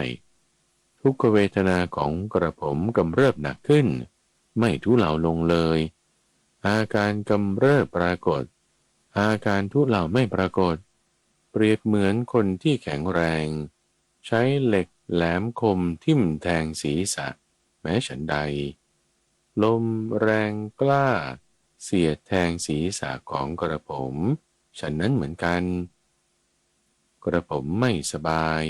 ทุกขเวทนาของกระผมกำเริบหนักขึ้นไม่ทุเลาลงเลย อาการกำเริบปรากฏ อาการทุเลาไม่ปรากฏ เปรียบเหมือนคนที่แข็งแรง ใช้เหล็กแหลมคมทิ่มแทงศีรษะแม้ฉันใด ลมแรงกล้าเสียดแทงศีรษะของกระผมฉันนั้นเหมือนกัน กระผมไม่สบาย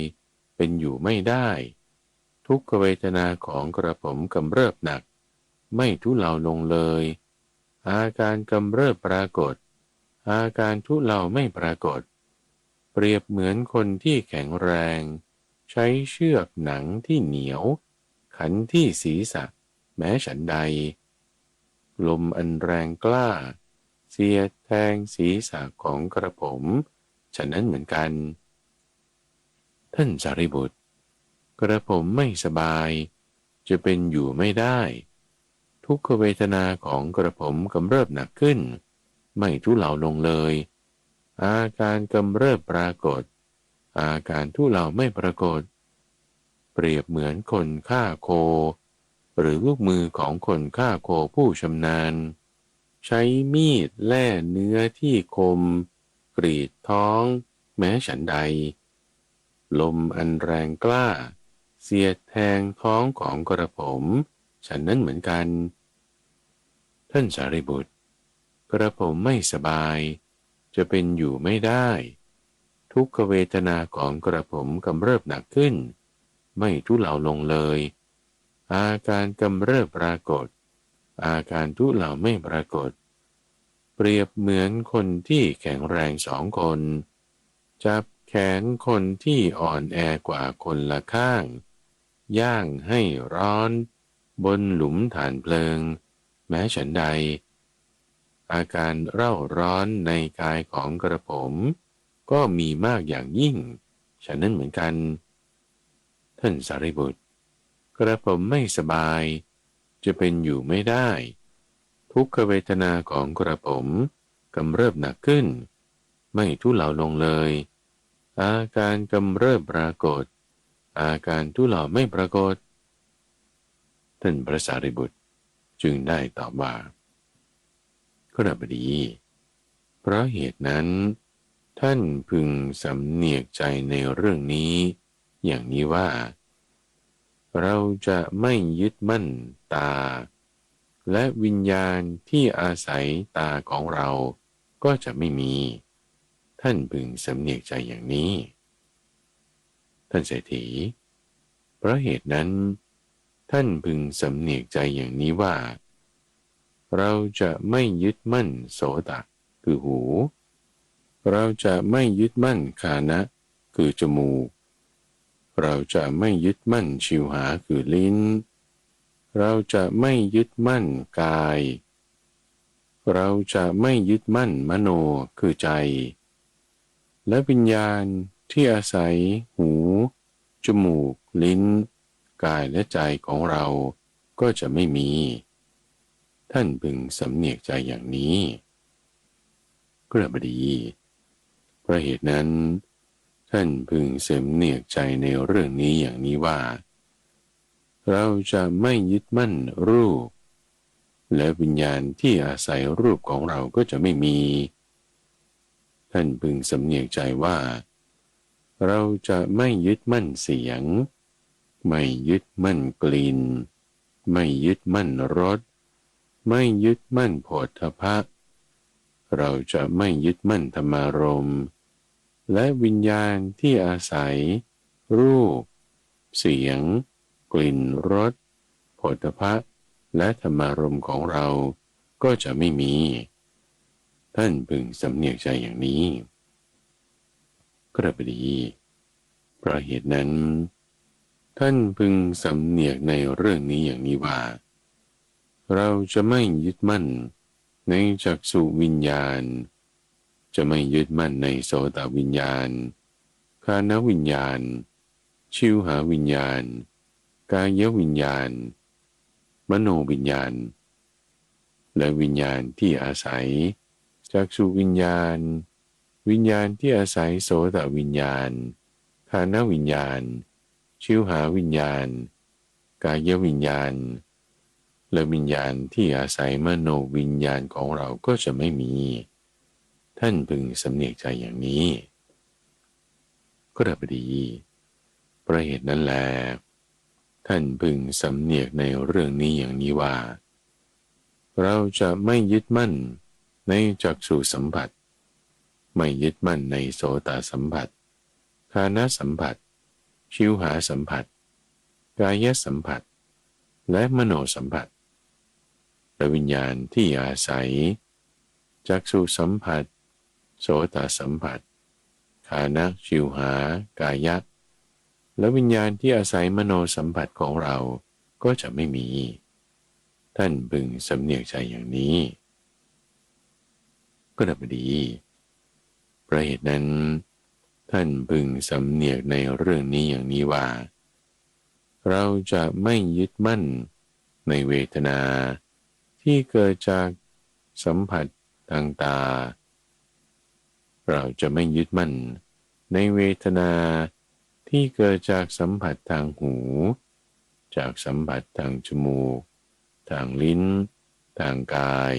เป็นอยู่ไม่ได้ ทุกขเวทนาของกระผมกำเริบหนักไม่ทุเลาลงเลย อาการกำเริบปรากฏ อาการทุเลาไม่ปรากฏ เปรียบเหมือนคนที่แข็งแรงใช้เชือกหนังที่เหนียวขันที่ศีรษะแม้ฉันใด ลมอันแรงกล้าเสียดแทงศีรษะของกระผมฉะนั้นเหมือนกัน ท่านสารีบุตรกระผมไม่สบายจะเป็นอยู่ไม่ได้ ทุกขเวทนาของกระผมกำเริบหนักขึ้นไม่ทุเลาลงเลย อาการกำเริบปรากฏ อาการทุเลาไม่ปรากฏ เปรียบเหมือนคนฆ่าโคหรือลูกมือของคนฆ่าโคผู้ชำนาญใช้มีดแล่เนื้อที่คมกรีดท้องแม้ฉันใด ลมอันแรงกล้าเสียดแทงท้องของกระผมฉันนั้นเหมือนกัน ท่านสารีบุตรกระผมไม่สบายจะเป็นอยู่ไม่ได้ ทุกขเวทนาของกระผมกำเริบหนักขึ้นไม่ทุเลาลงเลย อาการกำเริบปรากฏ อาการทุเลาไม่ปรากฏ เปรียบเหมือนคนที่แข็งแรงสองคนจับแขนคนที่อ่อนแอกว่าคนละข้างย่างให้ร้อนบนหลุมฐานเพลิงแม้ฉันใด อาการเร่าร้อนในกายของกระผมก็มีมากอย่างยิ่งฉะนั้นเหมือนกัน ท่านสารีบุตรกระผมไม่สบายจะเป็นอยู่ไม่ได้ ทุกขเวทนาของกระผมกำเริบหนักขึ้นไม่ทุเลาลงเลย อาการกำเริบปรากฏ อาการทุเลาไม่ปรากฏ ท่านพระสารีบุตรจึงได้ตอบว่าข้าพดีเพราะเหตุนั้นท่านพึงสำเนียกใจในเรื่องนี้อย่างนี้ว่า เราจะไม่ยึดมั่นตาและวิญญาณที่อาศัยตาของเราก็จะไม่มีท่านพึงสำเนียกใจอย่างนี้ท่านเศรษฐีเพราะเหตุนั้นท่านพึงสำเนียกใจอย่างนี้ว่าเราจะไม่ยึดมั่นโสตะคือหูเราจะไม่ยึดมั่นคานะคือจมูกเราจะไม่ยึดมั่นชิวหาคือลิ้นเราจะไม่ยึดมั่นกายเราจะไม่ยึดมั่นมโนคือใจและวิญญาณที่อาศัยหูจมูกลิ้นกายและใจของเราก็จะไม่มีท่านพึงสำเนียกใจอย่างนี้กระบดีเพราะเหตุนั้นท่านพึงสำเนียกใจในเรื่องนี้อย่างนี้ว่าเราจะไม่ยึดมั่นรูปและวิญญาณที่อาศัยรูปของเราก็จะไม่มีท่านพึงสำเนียกใจว่าเราจะไม่ยึดมั่นเสียงไม่ยึดมั่นกลิ่นไม่ยึดมั่นรสไม่ยึดมั่นโผฏฐัพพะเราจะไม่ยึดมั่นธรรมารมณ์และวิญญาณที่อาศัยรูปเสียงกลิ่นรสโผฏฐัพพะและธรรมารมณ์ของเราก็จะไม่มีท่านพึงสำเนียกใจอย่างนี้กระบดีเพราะเหตุนั้นท่านพึงสำเนียกในเรื่องนี้อย่างนี้ว่า เราจะไม่ยึดมั่นในจักษุวิญญาณจะไม่ยึดมั่นในโสตวิญญาณฆานวิญญาณชิวหาวิญญาณกายวิญญาณมโนวิญญาณและวิญญาณที่อาศัยจักษุวิญญาณวิญญาณที่อาศัยโสตวิญญาณฆานวิญญาณชิวหาวิญญาณกายวิญญาณและวิญญาณที่อาศัยมโนวิญญาณของเราก็จะไม่มีท่านพึงสำเนียกใจอย่างนี้ก็ได้ดีเพราะเหตุนั้นแลท่านพึงสำเนียกในเรื่องนี้อย่างนี้ว่าเราจะไม่ยึดมั่นในจักษุสัมผัสไม่ยึดมั่นในโสตสัมผัสฆานสัมผัสชิวหาสัมผัสกายสัมผัสและมโนสัมผัสและวิญญาณที่อาศัยจักษุสัมผัสโสตสัมผัสฆานชิวหากายะและวิญญาณที่อาศัยมโนสัมผัสของเราก็จะไม่มีท่านพึงสำเนียกใจอย่างนี้ก็ได้ดีเพราะเหตุนั้นท่านพึงสำเนียกในเรื่องนี้อย่างนี้ว่าเราจะไม่ยึดมั่นในเวทนาที่เกิดจากสัมผัสทางตาเราจะไม่ยึดมั่นในเวทนาที่เกิดจากสัมผัสทางหูจากสัมผัสทางจมูกทางลิ้นทางกาย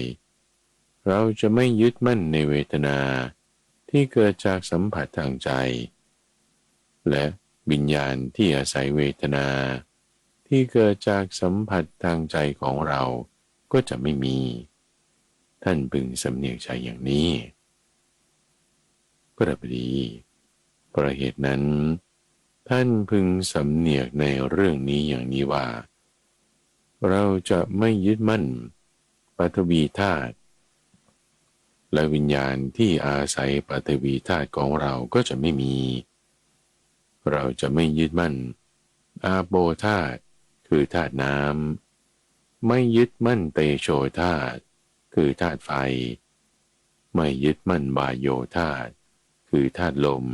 เราจะไม่ยึดมั่นในเวทนาที่เกิดจากสัมผัสทางใจและวิญญาณที่อาศัยเวทนาที่เกิดจากสัมผัสทางใจของเราก็จะไม่มีท่านพึงสำเนียกใจอย่างนี้ก็ได้ดีเพราะเหตุนั้นท่านพึงสำเนียกในเรื่องนี้อย่างนี้ว่าเราจะไม่ยึดมั่นปฐวีธาตุและวิญญาณที่อาศัยปฐวีธาตุของเราก็จะไม่มีเราจะไม่ยึดมั่นอาโปธาตุคือธาตุน้ำไม่ยึดมั่นเตโชธาตุคือธาตุไฟไม่ยึดมั่นวายโยธาตุคือธาตุลม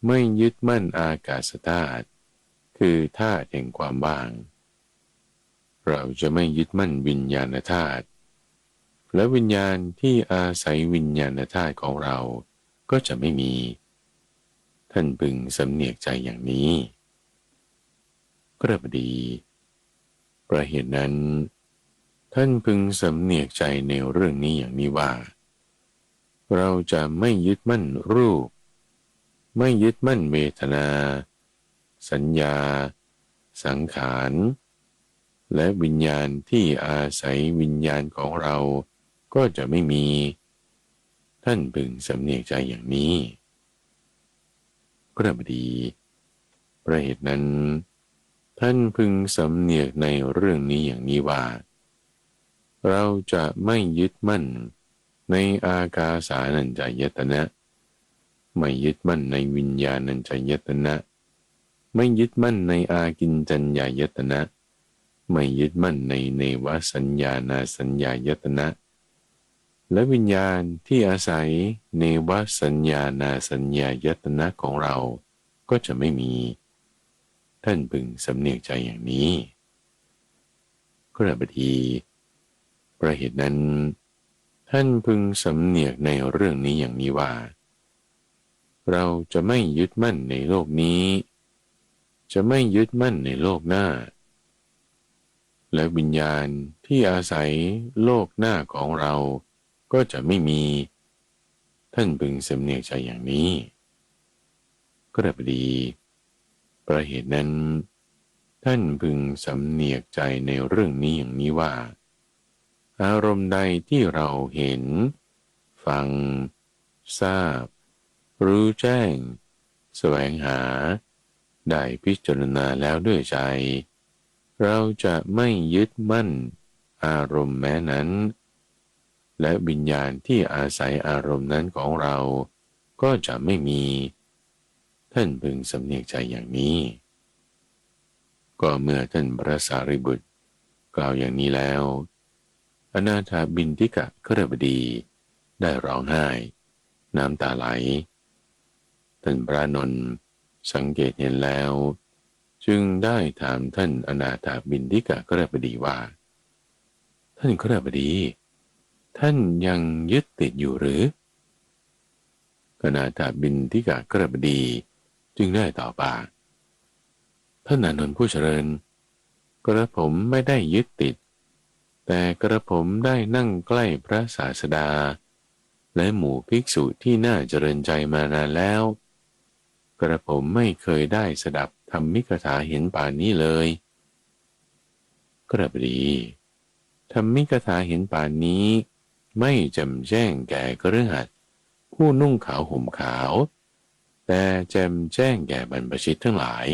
ไม่ยึดมั่นอากาศธาตุคือธาตุแห่งความว่างเราจะไม่ยึดมั่นวิญญาณธาตุและวิญญาณที่อาศัยวิญญาณธาตุของเราก็จะไม่มีท่านพึงสำเนียกใจอย่างนี้ก็ได้ดีเพราะเหตุนั้นท่านพึงสำเนียกใจในเรื่องนี้อย่างนี้ว่าเราจะไม่ยึดมั่นรูปไม่ยึดมั่นเวทนาสัญญาสังขารและวิญญาณที่อาศัยวิญญาณของเราก็จะไม่มีท่านพึงสำเนียกใจอย่างนี้ก็ได้ดีเพราะเหตุนั้นท่านพึงสำเนียกในเรื่องนี้อย่างนี้ว่าเราจะไม่ยึดมั่นในอากาสานัญจายตนะไม่ยึดมั่นในวิญญาณัญจายตนะไม่ยึดมั่นในอากินจัญญายตนะไม่ยึดมั่นในเนวสัญญานาสัญญายตนะและวิญญาณที่อาศัยเนวสัญญานาสัญญายตนะของเราก็จะไม่มีท่านพึงสำเนียกใจอย่างนี้ก็ได้ดีเพราะเหตุนั้นท่านพึงสำเนียกในเรื่องนี้อย่างนี้ว่าเราจะไม่ยึดมั่นในโลกนี้จะไม่ยึดมั่นในโลกหน้าและวิญญาณที่อาศัยโลกหน้าของเราก็จะไม่มีท่านพึงสำเนียกใจอย่างนี้ก็ได้ดีเพราะเหตุนั้นท่านพึงสำเนียกใจในเรื่องนี้อย่างนี้ว่าอารมณ์ใดที่เราเห็นฟังทราบรู้แจ้งแสวงหาได้พิจารณาแล้วด้วยใจเราจะไม่ยึดมั่นอารมณ์แม้นั้นและวิญญาณที่อาศัยอารมณ์นั้นของเราก็จะไม่มีท่านพึงสำเนียกใจอย่างนี้ก็เมื่อท่านพระสารีบุตร กล่าวอย่างนี้แล้วอนาถบิณฑิกะคฤบดีได้ร้องไห้น้ำตาไหลท่านพระนนท์สังเกตเห็นแล้วจึงได้ถามท่านอนาถบิณฑิกะคฤบดีว่าท่านคฤบดีท่านยังยึดติดอยู่หรืออนาถบิณฑิกะคฤบดีจึงได้ตอบว่าท่านอานนท์ผู้เจริญกระผมไม่ได้ยึดติดแต่กระผมได้นั่งใกล้พระศาสดาและหมู่ภิกษุที่น่าเจริญใจมานานแล้วกระผมไม่เคยได้สดับธรรมิกถาเห็นป่านนี้เลยกระบดีธรรมิกถาเห็นป่านนี้ไม่แจ่มแจ้งแก่คฤหัสถ์ผู้นุ่งขาวห่มขาวแต่แจ่มแจ้งแก่บรรพชิตทั้งหลาย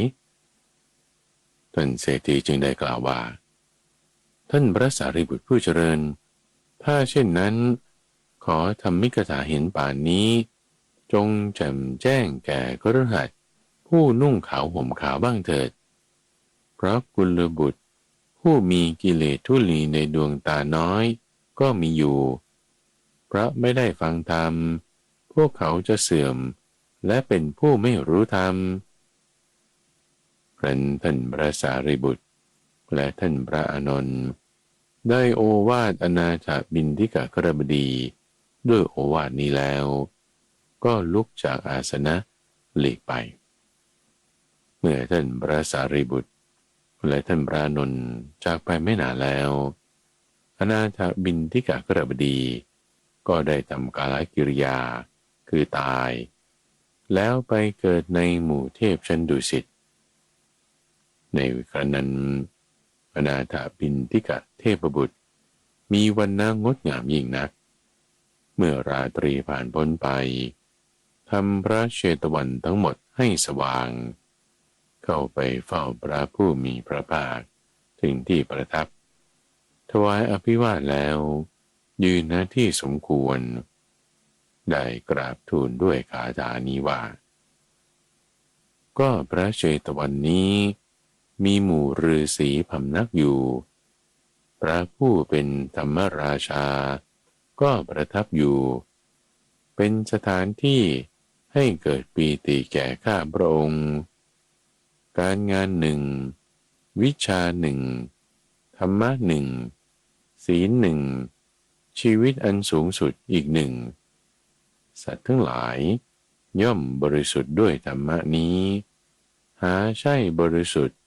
ท่านเศรษฐีจึงได้กล่าวว่าท่านพระสารีบุตรผู้เจริญถ้าเช่นนั้นขอธรรมิกถาเห็นป่านนี้จงแจ่มแจ้งแก่คฤหัสถ์ผู้นุ่งขาวห่มขาวบ้างเถิดเพราะกุลบุตรผู้มีกิเลสทุลีในดวงตาน้อยก็มีอยู่เพราะไม่ได้ฟังธรรมพวกเขาจะเสื่อมและเป็นผู้ไม่รู้ธรรมครั้นท่านพระสารีบุตรและท่านพระอานนท์ได้โอวาทอนาถบิณฑิกะคฤบดีด้วยโอวาทนี้แล้วก็ลุกจากอาสนะหลีกไปเมื่อท่านพระสารีบุตรและท่านพระอานนท์จากไปไม่นานแล้วอนาถบิณฑิกะคฤบดีก็ได้ทำกาลกิริยาคือตายแล้วไปเกิดในหมู่เทพชั้นดุสิตในครั้งนั้นอนาถบิณฑิกะเทพบุตรมีวรรณะงดงามยิ่งนักเมื่อราตรีผ่านพ้นไปทำพระเชตวันทั้งหมดให้สว่างเข้าไปเฝ้าพระผู้มีพระภาคถึงที่ประทับถวายอภิวาทแล้วยืนณที่สมควรได้กราบทูลด้วยคาถานี้ว่าก็พระเชตวันนี้มีหมู่ฤาษีพำนักอยู่พระผู้เป็นธรรมราชาก็ประทับอยู่เป็นสถานที่ให้เกิดปีติแก่ข้าพระองค์การงานหนึ่งวิชาหนึ่งธรรมะหนึ่งศีลหนึ่งชีวิตอันสูงสุดอีกหนึ่งสัตว์ทั้งหลายย่อมบริสุทธิ์ด้วยธรรมะนี้หาใช่บริสุทธิ์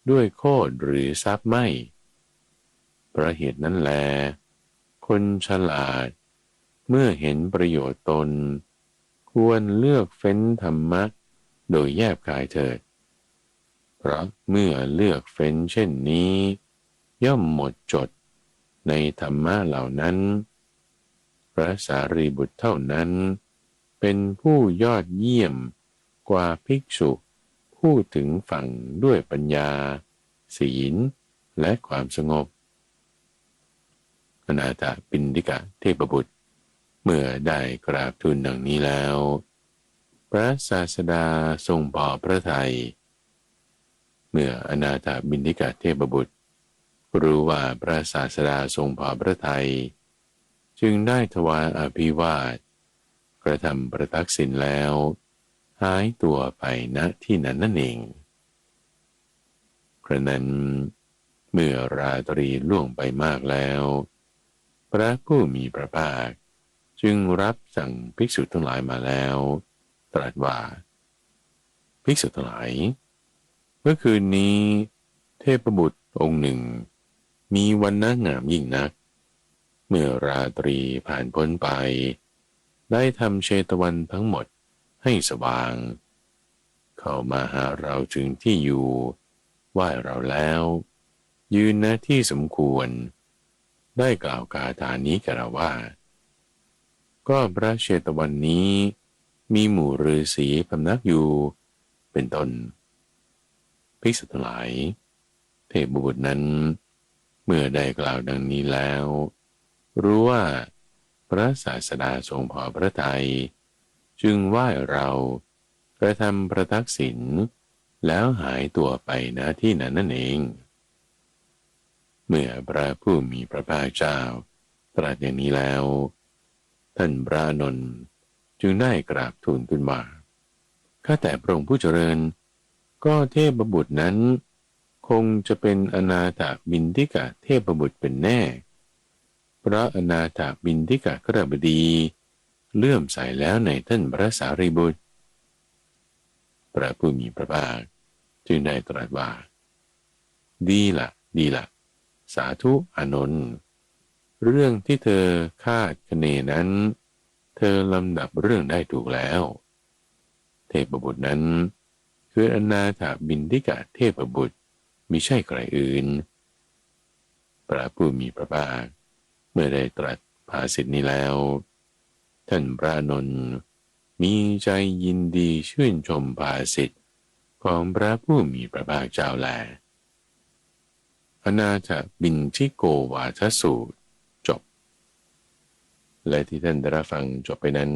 ด้วยโคตรหรือทรัพย์ไม่เพราะเหตุนั้นแลคนฉลาดเมื่อเห็นประโยชน์ตนควรเลือกเฟ้นธรรมะโดยแยบกายเถิดเพราะเมื่อเลือกเฟ้นเช่นนี้ย่อมหมดจดในธรรมะเหล่านั้นพระสารีบุตรเท่านั้นเป็นผู้ยอดเยี่ยมกว่าภิกษุผู้ถึงฝั่งด้วยปัญญาศีลและความสงบอนาถบิณฑิกะเทพบุตรเมื่อได้กราบทูลดังนี้แล้วพระศาสดาทรงพอพระทัยเมื่ออนาถบิณฑิกะเทพบุตรรู้ว่าพระศาสดาทรงพอพระทัยจึงได้ถวายอภิวาทกระทำประทักษิณแล้วหายตัวไปณที่นั้นนั่นเองครั้งนั้นเมื่อราตรีล่วงไปมากแล้วพระผู้มีพระภาคจึงรับสั่งภิกษุทั้งหลายมาแล้วตรัสว่าภิกษุทั้งหลายเมื่อคืนนี้เทพบุตรองค์หนึ่งมีวรรณะงามยิ่งนักเมื่อราตรีผ่านพ้นไปได้ทำเชตวันทั้งหมดให้สว่างเข้ามาหาเราถึงที่อยู่ไหว้เราแล้วยืนณที่สมควรได้กล่าวคาถานี้แก่เราว่าก็พระเชตวันนี้มีหมู่ฤาษีพำนักอยู่เป็นต้นภิกษุทั้งหลายเทพบุตรนั้นเมื่อได้กล่าวดังนี้แล้วรู้ว่าพระศาสดาทรงพอพระทัยจึงไหว้เรากระทำประทักษิณแล้วหายตัวไปณที่นั้นนั่นเอง เมื่อพระผู้มีพระภาคเจ้าตรัสอย่างนี้แล้วท่านพระอานนท์จึงได้กราบทูลขึ้นว่าข้าแต่พระองค์ผู้เจริญก็เทพบุตรนั้นคงจะเป็นอนาถบิณฑิกะเทพบุตรเป็นแน่พระอนาถบิณฑิกะกฤบดีเลื่อมใสแล้วในท่านพระสารีบุตรพระผู้มีพระภาคจึงได้ตรัสว่าดีละสาธุอานนท์เรื่องที่เธอคาดคะเนนั้นเธอลำดับเรื่องได้ถูกแล้วเทพบุตรนั้นคืออนาถบิณฑิกะเทพบุตรมิใช่ใครอื่นพระผู้มีพระภาคเมื่อได้ตรัสภาษิตนี้แล้วท่านพระอานนท์มีใจยินดีชื่นชมภาษิตของพระผู้มีพระภาคเจ้าแลอนาถบิณฑิโกวาทสูตรจบและที่ท่านได้รับฟังจบไปนั้น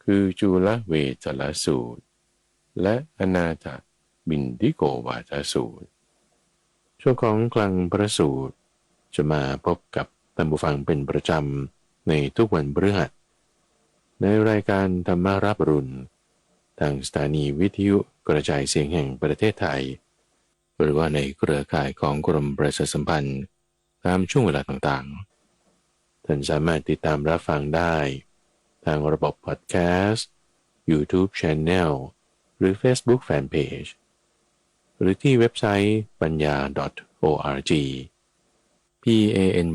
คือจุลเวทลสูตรและอนาถบิณฑิโกวาทสูตรช่วงของกลางพระสูตรจะมาพบกับท่านผู้ฟังเป็นประจำในทุกวันพฤหัสในรายการธรรมารับอรุณทางสถานีวิทยุกระจายเสียงแห่งประเทศไทยหรือว่าในเครือข่ายของกรมประชาสัมพันธ์ตามช่วงเวลาต่างๆท่านสามารถติดตามรับฟังได้ทางระบบพอดแคสต์ YouTube Channel หรือ Facebook Fanpage หรือที่เว็บไซต์ปัญญา .org panya.org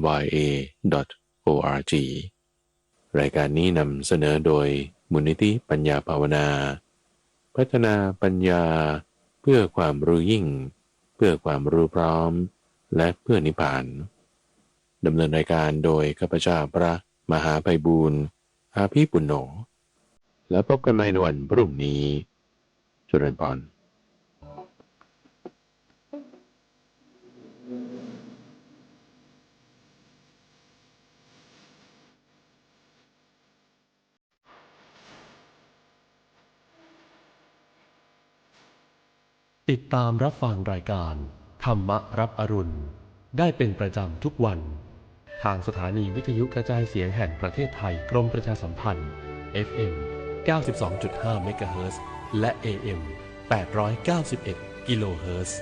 รายการนี้นำเสนอโดยมูลนิธิปัญญาภาวนาพัฒนาปัญญาเพื่อความรู้ยิ่งเพื่อความรู้พร้อมและเพื่อนิพพานดำเนินรายการโดยข้าพเจ้าพระมหาไพบูลย์อาภีปุณโญแล้วพบกันใหม่ในวันพรุ่งนี้เจริญพรติดตามรับฟังรายการธรรมรับอรุณได้เป็นประจำทุกวันทางสถานีวิทยุกระจายเสียงแห่งประเทศไทยกรมประชาสัมพันธ์ FM 92.5 เมกะเฮิรตซ์และ AM 891 กิโลเฮิรตซ์